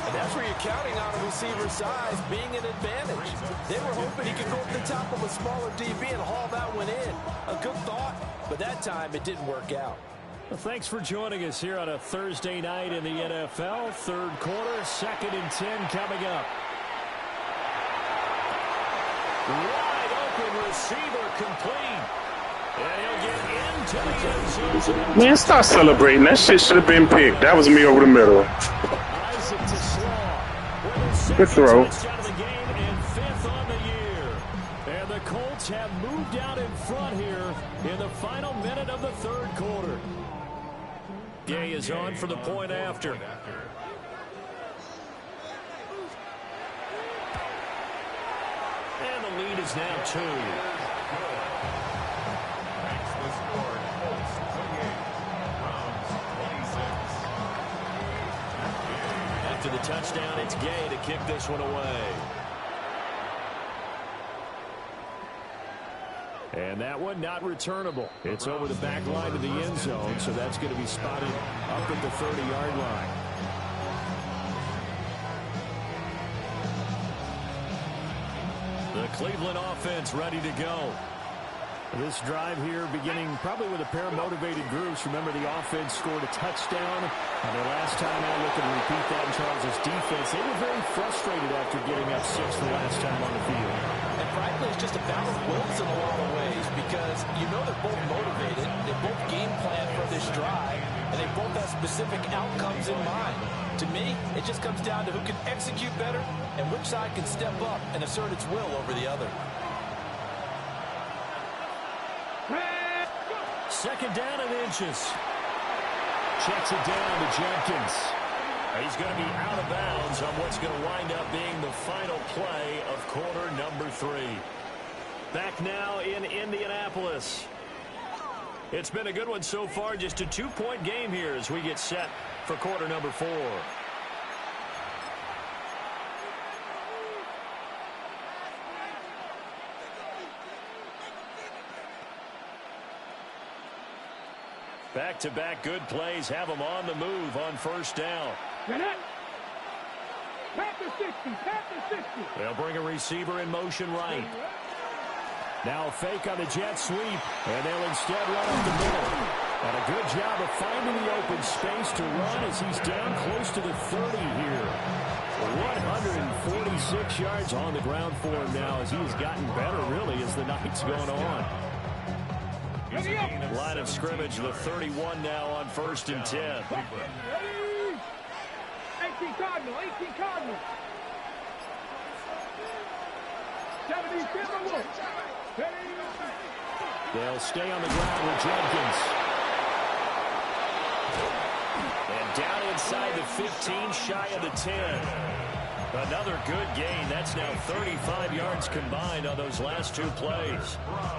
And that's where you're counting on a receiver's size being an advantage. They were hoping he could go up the top of a smaller DB and haul that one in. A good thought, but that time it didn't work out. Well, thanks for joining us here on a Thursday night in the NFL. 3rd quarter, 2nd and 10 coming up. Wide open receiver complete. And he'll get into the end zone. Man, stop celebrating. That shit should have been picked. That was me over the middle. Isaac to Slaw. Good throw. Touchdown of the game and 5th on the year. And the Colts have moved out in front here in the final minute of the 3rd quarter. Gay is on for the point after. And the lead is now 2. Makes the score Colts 28, Browns 26. After the touchdown, it's Gay to kick this one away. And that one not returnable. It's over the back line of the end zone, so that's going to be spotted up at the 30-yard line. The Cleveland offense ready to go. This drive here beginning probably with a pair of motivated groups. Remember, the offense scored a touchdown. And the last time out, looking to repeat that in Charles' defense. They were very frustrated after getting up 6 the last time on the field. And frankly, it's just a battle of wills in a lot of ways because you know they're both motivated. They both game plan for this drive, and they both have specific outcomes in mind. To me, it just comes down to who can execute better and which side can step up and assert its will over the other. Second down and inches. Checks it down to Jenkins. He's going to be out of bounds on what's going to wind up being the final play of quarter number 3. Back now in Indianapolis. It's been a good one so far. Just a 2-point game here as we get set for quarter number 4. Back-to-back good plays have them on the move on first down. They'll bring a receiver in motion right. Now a fake on the jet sweep, and they'll instead run up the middle. And a good job of finding the open space to run as he's down close to the 30 here. 146 yards on the ground for him now as he's gotten better, really, as the night's going on. Line of scrimmage, the 31 now on 1st and 10. 18 Cardinal, 18 Cardinal. 77 Wolf. They'll stay on the ground with Jenkins. And down inside the 15, shy of the 10. Another good gain. That's now 35 yards combined on those last 2 plays.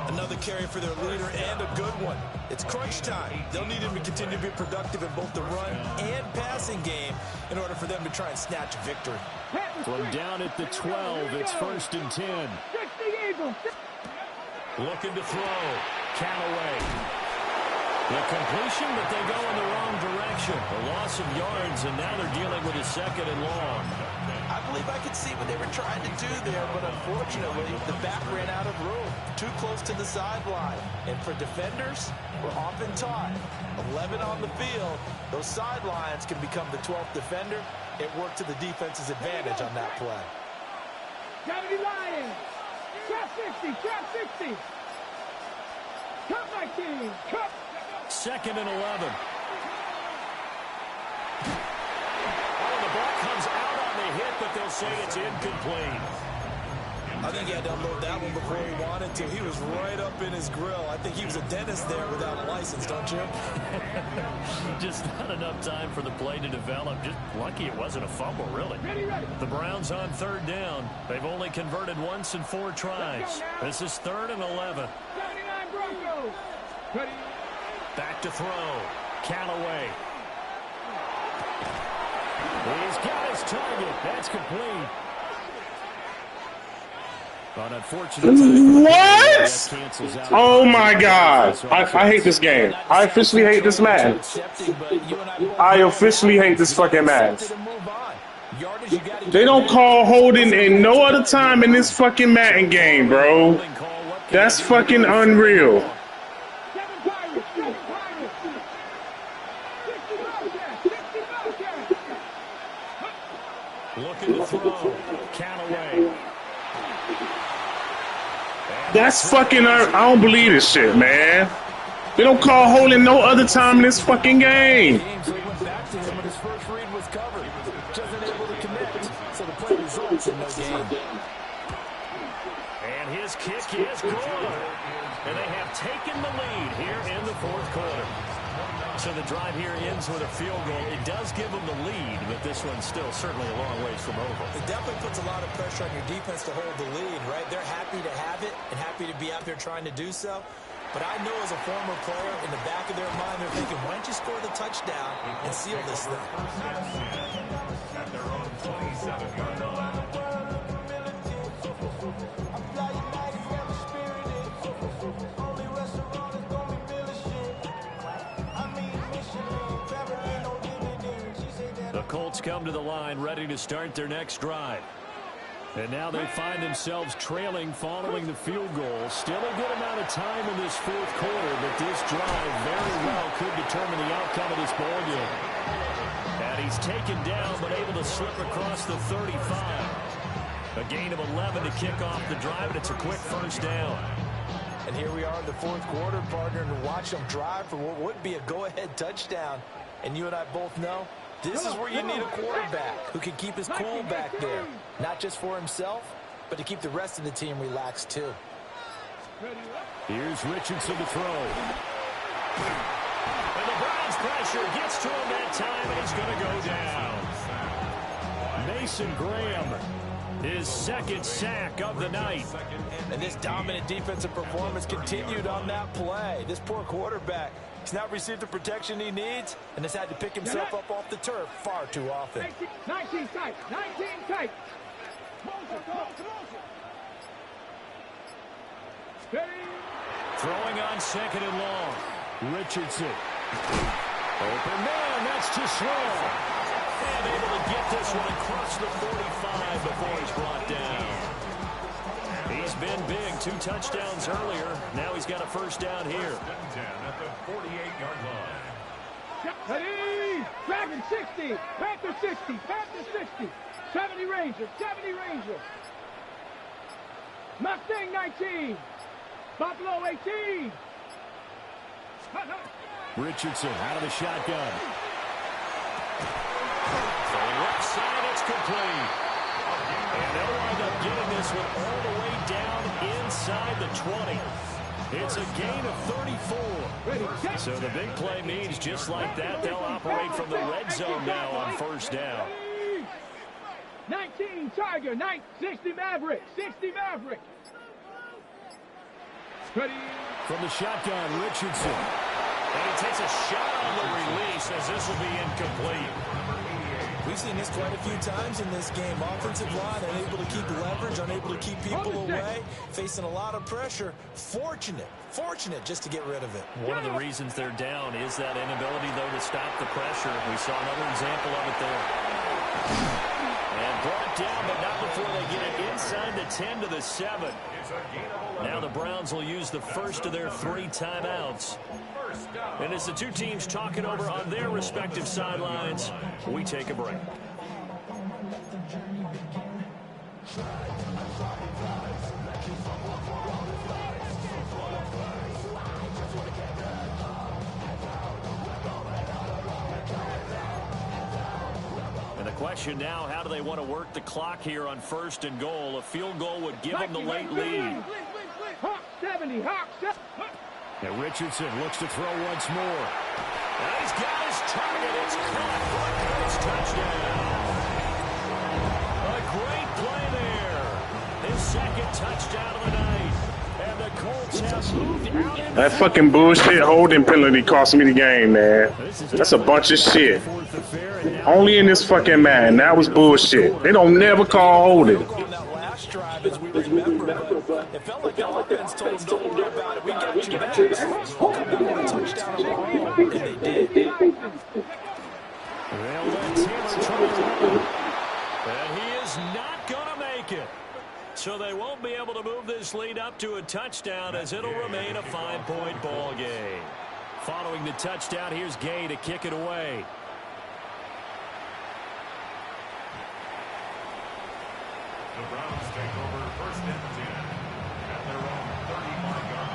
Another carry for their leader and a good one. It's crunch time. They'll need him to continue to be productive in both the run and passing game in order for them to try and snatch a victory. From down at the 12, it's 1st and 10. Looking to throw. Callaway. The completion, but they go in the wrong direction. A loss of yards, and now they're dealing with a 2nd and long. I believe I could see what they were trying to do there, but unfortunately, the back ran out of room. Too close to the sideline. And for defenders, we're often taught 11 on the field. Those sidelines can become the 12th defender. It worked to the defense's advantage on that play. 70 Lions. Trap 60, trap 60. Cut my team, cut. 2nd and 11. Oh, the ball comes out on the hit, but they'll say it's incomplete. I think he had to unload that one before he wanted to. He was right up in his grill. I think he was a dentist there without a license, don't you? Just not enough time for the play to develop. Just lucky it wasn't a fumble, really. The Browns on 3rd down. They've only converted once in 4 tries. This is 3rd and 11. 79 Broncos. Back to throw. Callaway. He's got his target. That's complete. But unfortunately, what? Oh my God. I hate this game. I officially hate this man. I officially hate this fucking match. They don't call holding in no other time in this fucking Madden game, bro. That's fucking unreal. Looking to throw. Callaway. That's fucking, I don't believe this shit, man. They don't call holding no other time in this fucking game. So he went back to him when his first read was covered. Just unable to connect. So the play results in no gain. And his kick is good. And they have taken the lead here in the 4th quarter. So the drive here ends with a field goal. It does give them the lead, but this one's still certainly a long ways from over. It definitely puts a lot of pressure on your defense to hold the lead, right? They're happy to have it and happy to be out there trying to do so. But I know as a former player, in the back of their mind, they're thinking, why don't you score the touchdown and seal this thing? At their own 27-yard line. Colts come to the line, ready to start their next drive. And now they find themselves trailing following the field goal. Still a good amount of time in this fourth quarter, but this drive very well could determine the outcome of this ball game. And he's taken down, but able to slip across the 35. A gain of 11 to kick off the drive, and it's a quick first down. And here we are in the fourth quarter, partner, and watch them drive for what would be a go-ahead touchdown. And you and I both know this is where you need a quarterback who can keep his cool back there, not just for himself, but to keep the rest of the team relaxed too. Here's Richardson to throw. And the Browns pressure gets to him that time, and he's going to go down. Mason Graham, his second sack of the night. And this dominant defensive performance continued on that play. This poor quarterback, he's not received the protection he needs and has had to pick himself up off the turf far too often. 19 tight. 19 tight. Throwing on second and long. Richardson. Open man, that's too slow. And able to get this one across the 45 before he's brought down. He's been big. 2 touchdowns earlier. Now he's got a first down here. At the 48-yard line. Ready! Dragon 60. Panther 60. Panther 60. 70 Ranger. 70 Ranger. Mustang 19. Buffalo 18. Richardson out of the shotgun. The left side, it's complete. And they'll wind up getting this one all the way down inside the 20. It's a gain of 34. So the big play means just like that, they'll operate from the red zone now on first down. 19 Tiger, 60 Maverick, 60 Maverick. Ready. From the shotgun, Richardson. And he takes a shot on the release as this will be incomplete. We've seen this quite a few times in this game. Offensive line unable to keep leverage, unable to keep people away, facing a lot of pressure. Fortunate just to get rid of it. One of the reasons they're down is that inability, though, to stop the pressure. We saw another example of it there. And brought down, but not before they get it inside the 10 to the 7. Now the Browns will use the first of their 3 timeouts. And as the two teams talk it over on their respective sidelines, we take a break. And the question now, how do they want to work the clock here on first and goal? A field goal would give them the late lead. Hawk 70, Hawk 70. And Richardson looks to throw once more. And he's got his target. It's caught for his touchdown. A great play there. His second touchdown of the night. And the Colts have moved out. That fucking bullshit holding penalty cost me the game, man. That's a bunch of shit. Only in this fucking man. That was bullshit. They don't never call holding. Drive as we remember, it felt like the offense told them, don't worry about it, we got you back. We'll come down with a touchdown of our own, and they did. They'll let Taylor try to run, and he is not going to make it. So they won't be able to move this lead up to a touchdown as it'll remain a 5-point ball game. Following the touchdown, here's Gay to kick it away. The Browns take over first and 10 at their own 35-yard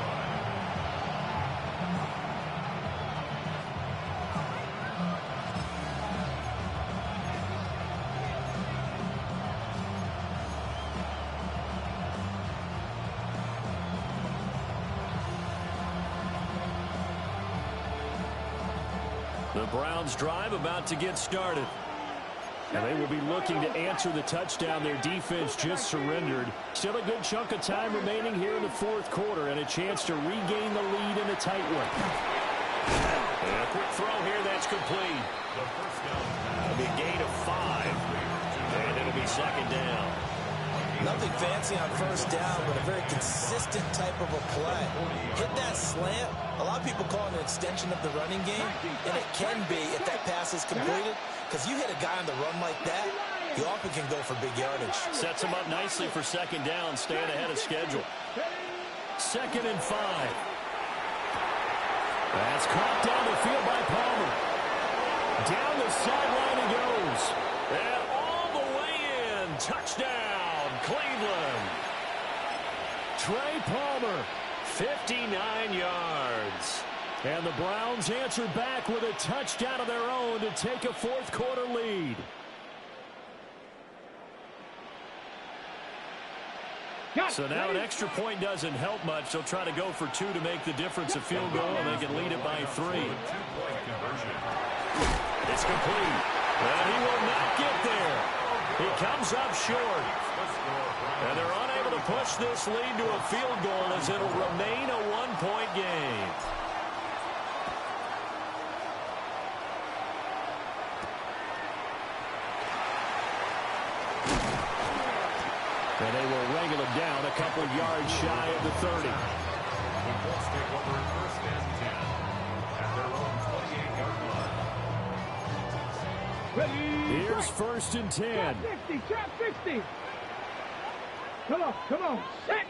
The Browns drive about to get started. And they will be looking to answer the touchdown their defense just surrendered. Still a good chunk of time remaining here in the fourth quarter and a chance to regain the lead in a tight one. And a quick throw here, that's complete. It'll be a gain of 5. And it'll be second down. Nothing fancy on first down, but a very consistent type of a play. Hit that slant. A lot of people call it an extension of the running game, and it can be if that pass is completed. because you hit a guy on the run like that, you often can go for big yardage. Sets him up nicely for second down, staying ahead of schedule. 2nd and 5. That's caught down the field by Palmer. Down the sideline he goes. And all the way in. Touchdown, Cleveland. Trey Palmer, 59 yards. And the Browns answer back with a touchdown of their own to take a fourth-quarter lead. So now an extra point doesn't help much. They'll try to go for 2 to make the difference a field goal, and they can lead it by 3. It's complete. And he will not get there. He comes up short. And they're unable to push this lead to a field goal as it'll remain a 1-point game. And they will wrangle him down a couple yards shy of the 30. The Colts take over 1st and 10 at their own 28-yard line. Here's 1st and 10. Trap 60. Come on. Set.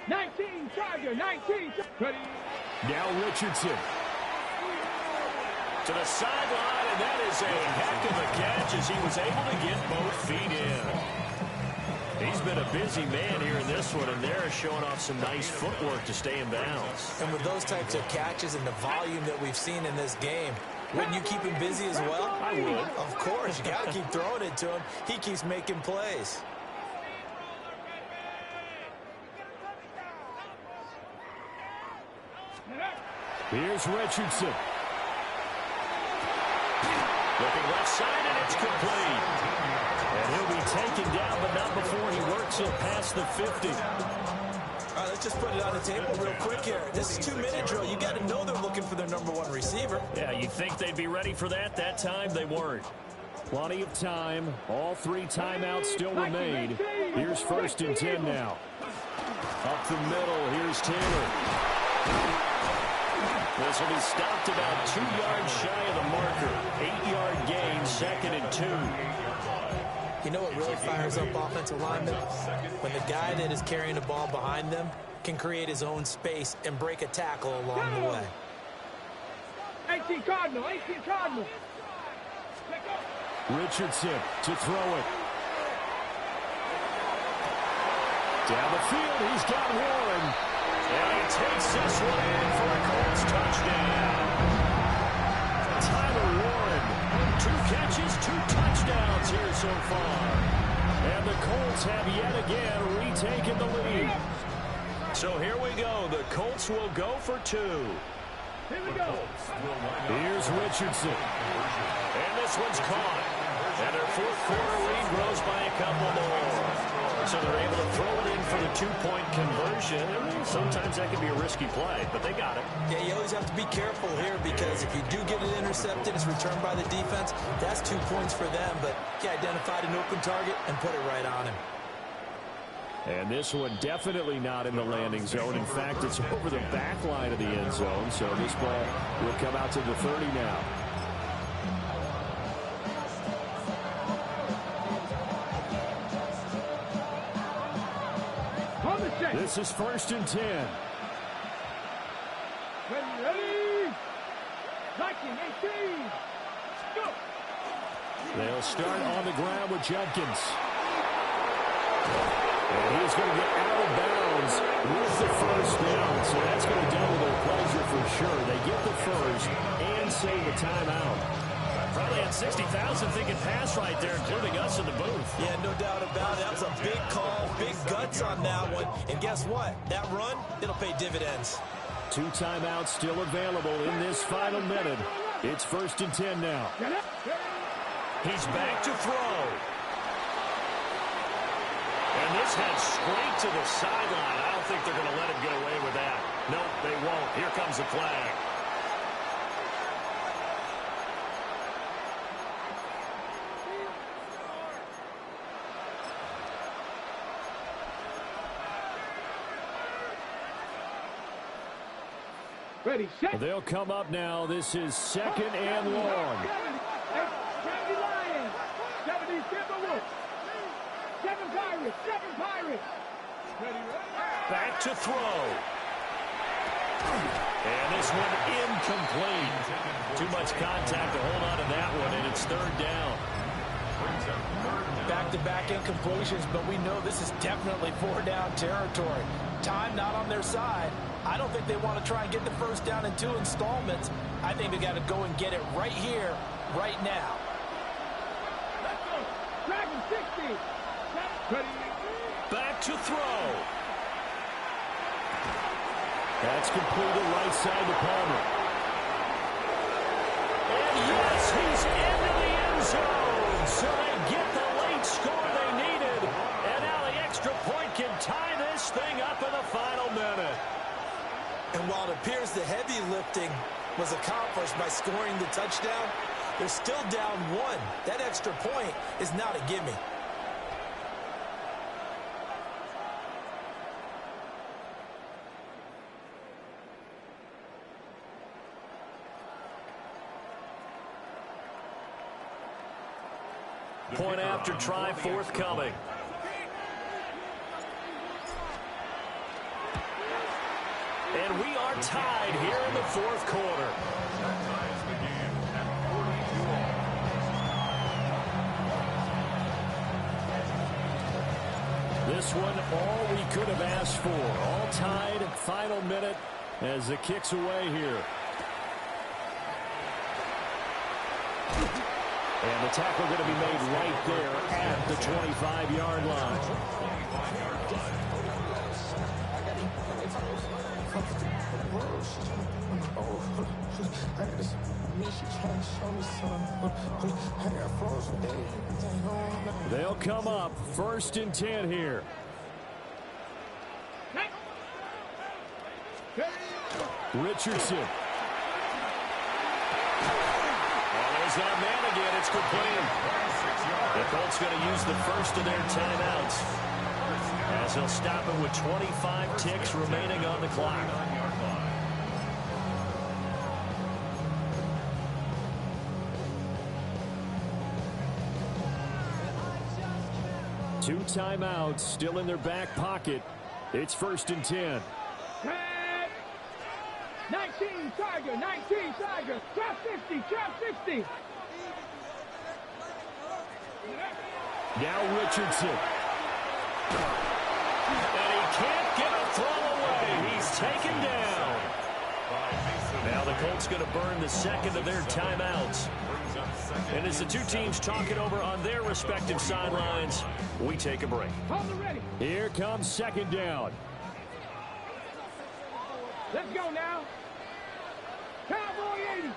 19, Charger, 19. Ready. Now Richardson. To the sideline, and that is a heck of a catch as he was able to get both feet in. He's been a busy man here in this one, and they're showing off some nice footwork to stay in bounds. And with those types of catches and the volume that we've seen in this game, wouldn't you keep him busy as well? I would. Of course. You got to keep throwing it to him. He keeps making plays. Here's Richardson. Looking left side, and it's complete. And he'll be taken down, but not before he works it past the 50. All right, let's just put it on the table real quick here. This is 2-minute drill. You got to know they're looking for their #1 receiver. Yeah, you'd think they'd be ready for that. That time, they weren't. Plenty of time. All 3 timeouts still remain. Here's 1st and 10 now. Up the middle, here's Taylor. This will be stopped about 2 yards shy of the marker. 8-yard gain, 2nd and 2. You know what really fires up offensive linemen? When the guy that is carrying the ball behind them can create his own space and break a tackle along the way. 18 Cardinal. Richardson to throw it. Down the field, he's got one. And he takes this one in for a Colts touchdown. Tyler Warren, 2 catches, 2 touchdowns here so far. And the Colts have yet again retaken the lead. So here we go. The Colts will go for 2. Here we go. Here's Richardson. And this one's caught. And their fourth-quarter lead grows by a couple more. So they're able to throw it in for the 2-point conversion. Sometimes that can be a risky play, but they got it. Yeah, you always have to be careful here because if you do get it intercepted, it's returned by the defense. That's 2 points for them, but he identified an open target and put it right on him. And this one definitely not in the landing zone. In fact, it's over the back line of the end zone. So this ball will come out to the 30 now. This is 1st and 10. Ready. 19, 18. Go. They'll start on the ground with Judkins. And he's going to get out of bounds with the 1st down. So that's going to double their pleasure for sure. They get the 1st and save a timeout. Probably had 60,000 thinking pass right there, including us in the booth. Yeah, no doubt about it. That was a big call, big guts on that one. And guess what? That run, it'll pay dividends. 2 timeouts still available in this final minute. It's 1st and 10 now. He's back to throw. And this heads straight to the sideline. I don't think they're going to let him get away with that. Nope, they won't. Here comes the flag. Ready, set. They'll come up now. This is 2nd and long. Pirates. 7 Pirates. Back to throw. And this one incomplete. Too much contact to hold on to that one, and it's 3rd down. Back-to-back incompletions, but we know this is definitely 4-down territory. Time not on their side. I don't think they want to try and get the first down in 2 installments. I think they got to go and get it right here, right now. Let's go. Dragon 60. Back to throw. That's completed right side to Palmer. And yes, he's into the end zone. So they get the late score they needed. And now the extra point can tie this thing up in the final minute. And while it appears the heavy lifting was accomplished by scoring the touchdown, they're still down 1. That extra point is not a gimme. Point after try forthcoming. And we are tied here in the 4th quarter. That ties the game at 42 all. This one, all we could have asked for. All tied, final minute as the kick's away here. And the tackle going to be made right there at the 25-yard line. They'll come up 1st and 10 here. Richardson. There's that man again. It's complete. The Colts going to use the first of their timeouts as they'll stop it with 25 ticks remaining on the clock. Two timeouts still in their back pocket. It's 1st and 10. 19 Tiger, 19 Tiger, trap 60, trap 60. Now Richardson. And he can't get a throw away. He's taken down. Now the Colts going to burn the second of their timeouts. And as the two teams talk it over on their respective sidelines, we take a break. Here comes 2nd down. Let's go now. Cowboy 80.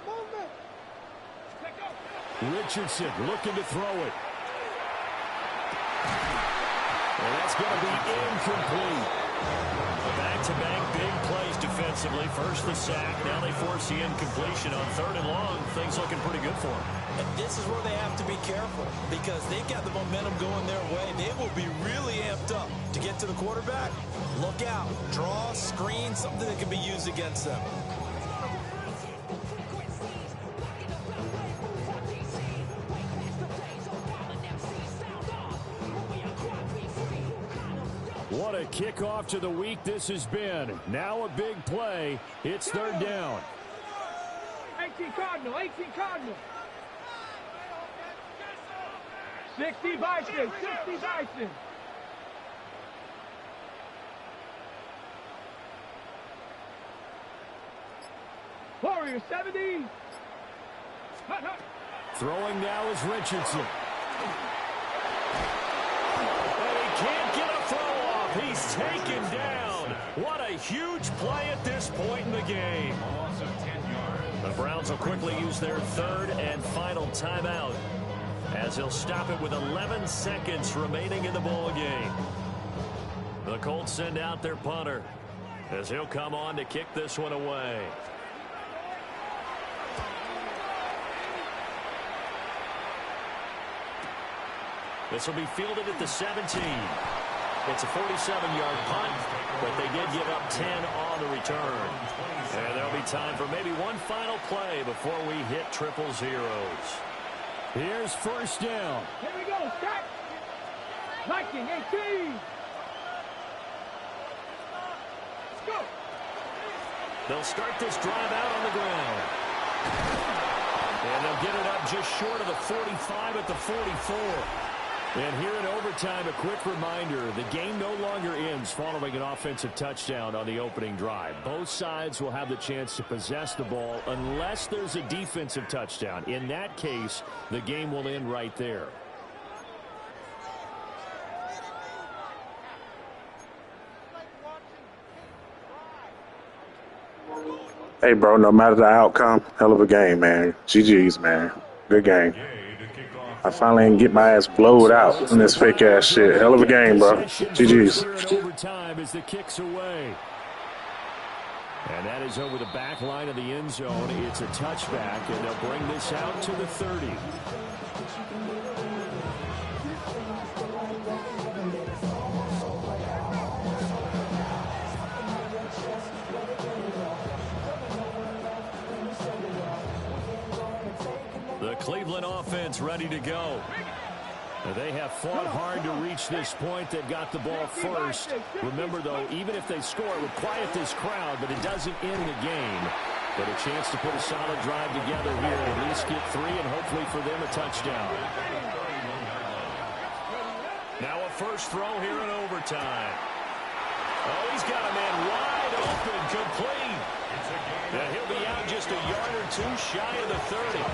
Movement. Richardson looking to throw it. And that's going to be incomplete. Back-to-back big plays defensively. First the sack. Now they force the incompletion on 3rd and long. Things looking pretty good for them. And this is where they have to be careful because they've got the momentum going their way. They will be really amped up to get to the quarterback. Look out. Draw, screen, something that can be used against them. What a kickoff to the week this has been. Now a big play. It's 3rd down. 18 Cardinal. 60 Bison. Warrior 70. Throwing now is Richardson. Can't get a throw off. He's taken down. What a huge play at this point in the game. The Browns will quickly use their 3rd and final timeout as he'll stop it with 11 seconds remaining in the ball game. The Colts send out their punter as he'll come on to kick this one away. This will be fielded at the 17. It's a 47-yard punt, but they did give up 10 on the return. And there'll be time for maybe one final play before we hit triple zeros. Here's first down. Here we go. Start. Viking 18. Let's go. They'll start this drive out on the ground. And they'll get it up just short of the 45 at the 44. And here in overtime, a quick reminder, the game no longer ends following an offensive touchdown on the opening drive. Both sides will have the chance to possess the ball unless there's a defensive touchdown. In that case, the game will end right there. Hey, bro, no matter the outcome, hell of a game, man. GG's, man. Good game. I finally didn't get my ass blowed out in this fake ass shit. Hell of a game, bro. GG's. Overtime as the kick's away. And that is over the back line of the end zone. It's a touchback, and they'll bring this out to the 30. The Cleveland offense ready to go. They have fought hard to reach this point. They've got the ball first. Remember, though, even if they score, it would quiet this crowd, but it doesn't end the game. But a chance to put a solid drive together here, at least get 3, and hopefully for them a touchdown. Now a first throw here in overtime. Oh, he's got a man wide open, complete. And he'll be out just a yard or 2 shy of the 30.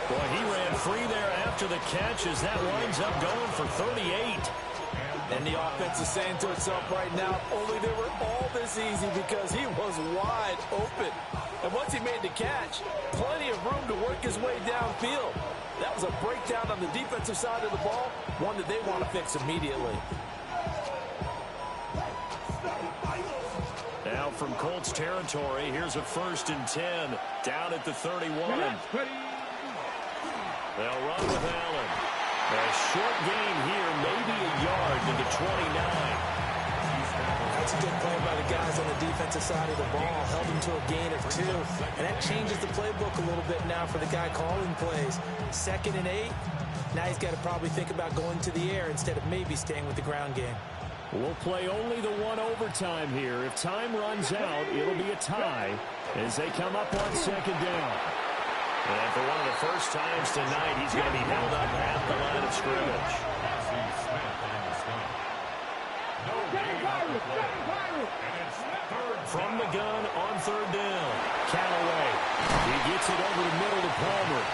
Boy, he ran free there after the catch as that winds up going for 38. And the offense is saying to itself right now, only they were all this easy because he was wide open. And once he made the catch, plenty of room to work his way downfield. That was a breakdown on the defensive side of the ball, one that they want to fix immediately. Now from Colts territory, here's a 1st and 10 down at the 31. They'll run with Allen. A short gain here, maybe a yard to the 29. That's a good play by the guys on the defensive side of the ball. Held him to a gain of 2. And that changes the playbook a little bit now for the guy calling plays. 2nd and 8. Now he's got to probably think about going to the air instead of maybe staying with the ground game. We'll play only the one overtime here. If time runs out, it'll be a tie as they come up on 2nd down. And for one of the first times tonight, he's going to be held up at the line of scrimmage. From the gun on 3rd down. Callaway. He gets it over the middle to Palmer.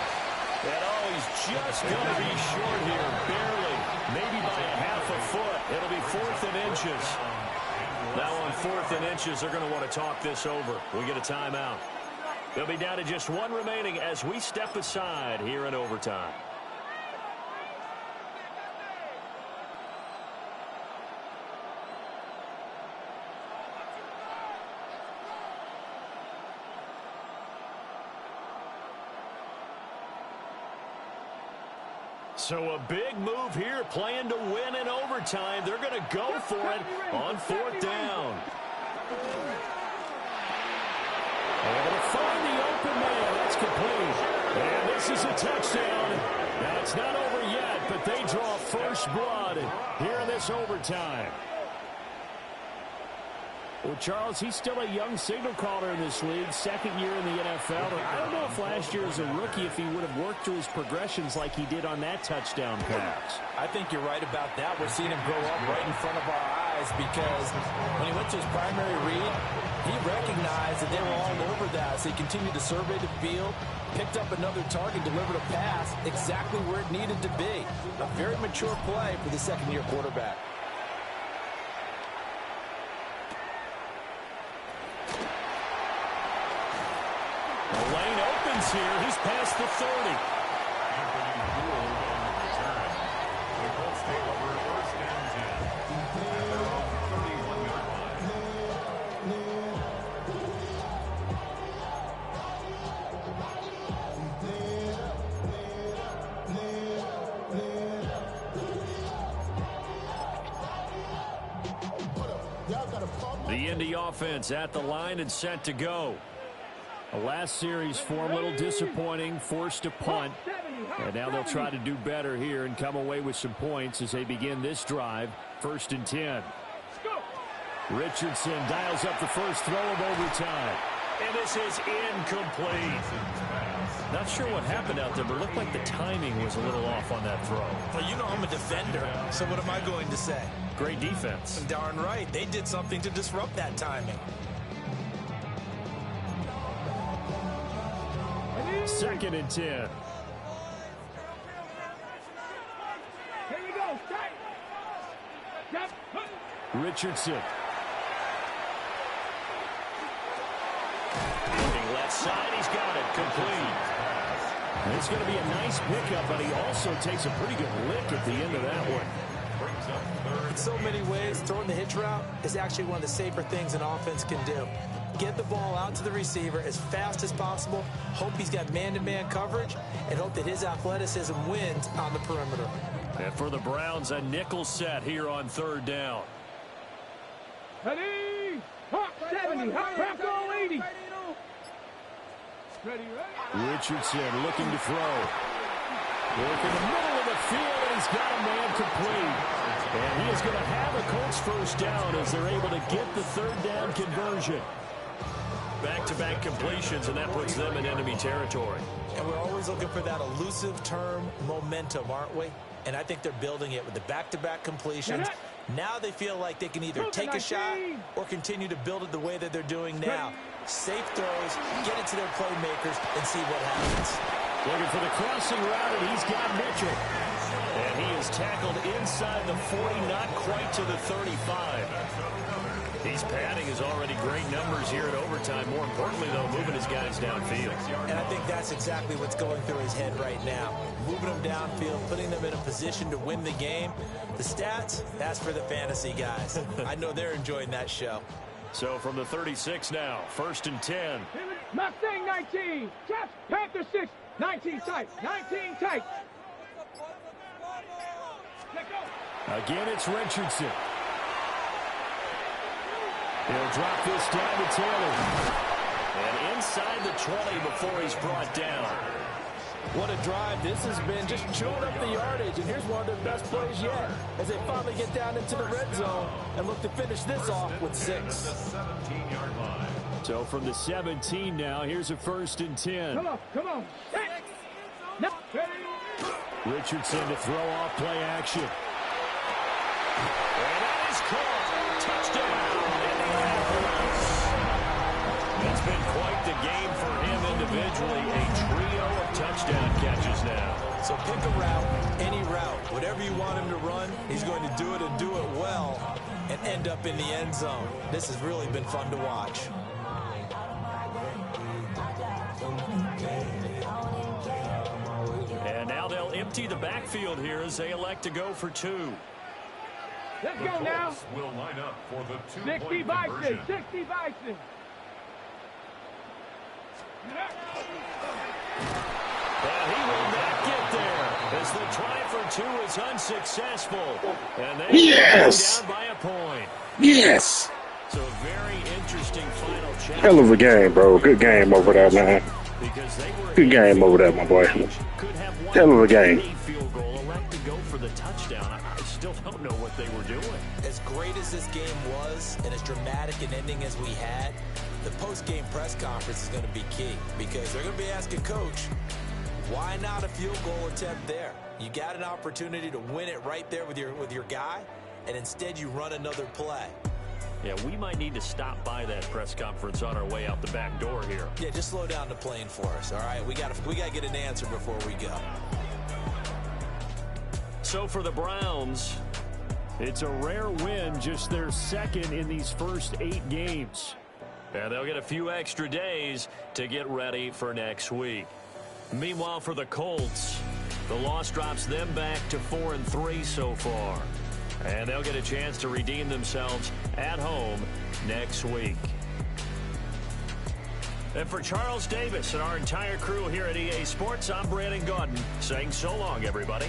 And oh, he's just going to be short here, barely. Maybe by a half a foot. It'll be 4th and inches. Now on 4th and inches, they're going to want to talk this over. We get a timeout. They'll be down to just 1 remaining as we step aside here in overtime. So a big move here, playing to win in overtime. They're going to go for it on 4th down. Able to find the open man. That's complete. And this is a touchdown. Now, it's not over yet, but they draw first blood here in this overtime. Well, Charles, he's still a young signal caller in this league, 2nd year in the NFL. And I don't know if last year as a rookie, if he would have worked through his progressions like he did on that touchdown pass. I think you're right about that. We're seeing him grow up right in front of our eyes because when he went to his primary read, he recognized that they were all over that. So he continued to survey the field, picked up another target, delivered a pass exactly where it needed to be. A very mature play for the 2nd-year quarterback. The lane opens here. He's past the 30. The Indy offense at the line and set to go. The last series form a little disappointing, forced to punt. And now they'll try to do better here and come away with some points as they begin this drive. 1st and 10. Richardson dials up the first throw of overtime. And this is incomplete. Not sure what happened out there, but it looked like the timing was a little off on that throw. Well, you know I'm a defender, so what am I going to say? Great defense. Darn right. They did something to disrupt that timing. 2nd and 10. Here we go. Stop. Richardson. Left side, he's got it. Complete. It's going to be a nice pickup, but he also takes a pretty good lick at the end of that one. In so many ways, throwing the hitch route is actually one of the safer things an offense can do. Get the ball out to the receiver as fast as possible, hope he's got man-to-man coverage, and hope that his athleticism wins on the perimeter. And for the Browns, a nickel set here on 3rd down. Ready? Hawk 70. Hawk Bronco 80. Ready, ready. Richardson looking to throw. Work in the middle of the field, and he's got a man complete. And he is going to have a Colts 1st down as they're able to get the 3rd down conversion. Back-to-back completions, and that puts them in enemy territory. And we're always looking for that elusive term momentum, aren't we? And I think they're building it with the back-to-back completions. Now they feel like they can either take a shot or continue to build it the way that they're doing now. Safe throws, get it to their playmakers, and see what happens. Looking for the crossing route, and he's got Mitchell. And he is tackled inside the 40, not quite to the 35. He's padding his already great numbers here at overtime. More importantly, though, moving his guys downfield. And I think that's exactly what's going through his head right now. Moving them downfield, putting them in a position to win the game. The stats, that's for the fantasy guys. I know they're enjoying that show. So from the 36 now, 1st and 10. Mustang 19. Chaps, Panther 6. 19 tight. 19 tight. Let go. Again, it's Richardson. He'll drop this down to Taylor. And inside the 20 before he's brought down. What a drive this has been, just chewing up the yardage. And here's one of their best plays yet as they finally get down into the red zone and look to finish this off with 6. So from the 17 now, here's a 1st and 10. Come on, come on. No. Richardson to throw off play action. And that is caught. Touchdown. It's been quite the game for him individually. A trio of touchdown catches now. So pick a route, any route. Whatever you want him to run, he's going to do it and do it well and end up in the end zone. This has really been fun to watch. And now they'll empty the backfield here as they elect to go for 2. Let's go now. Will line up for the 60 2-point by 6. conversion. 60 by 6. But he will not get there as the try for 2 is unsuccessful. And they Yes! down by a point. Yes! So a very interesting final chapter. Hell of a game, bro. Good game over there, man. Because they were Good game over there, my boy. could have won Hell of a game. field goal, elect to go for the touchdown. I still don't know what they were doing. As great as this game was and as dramatic an ending as we had, the post-game press conference is going to be key because they're going to be asking Coach, why not a field goal attempt there? You got an opportunity to win it right there with your guy, and instead you run another play. Yeah, we might need to stop by that press conference on our way out the back door here. Yeah, just slow down the plane for us, all right? We got to get an answer before we go. So for the Browns, it's a rare win, just their 2nd in these first 8 games. And they'll get a few extra days to get ready for next week. Meanwhile, for the Colts, the loss drops them back to 4-3 so far. And they'll get a chance to redeem themselves at home next week. And for Charles Davis and our entire crew here at EA Sports, I'm Brandon Gaudin saying so long, everybody.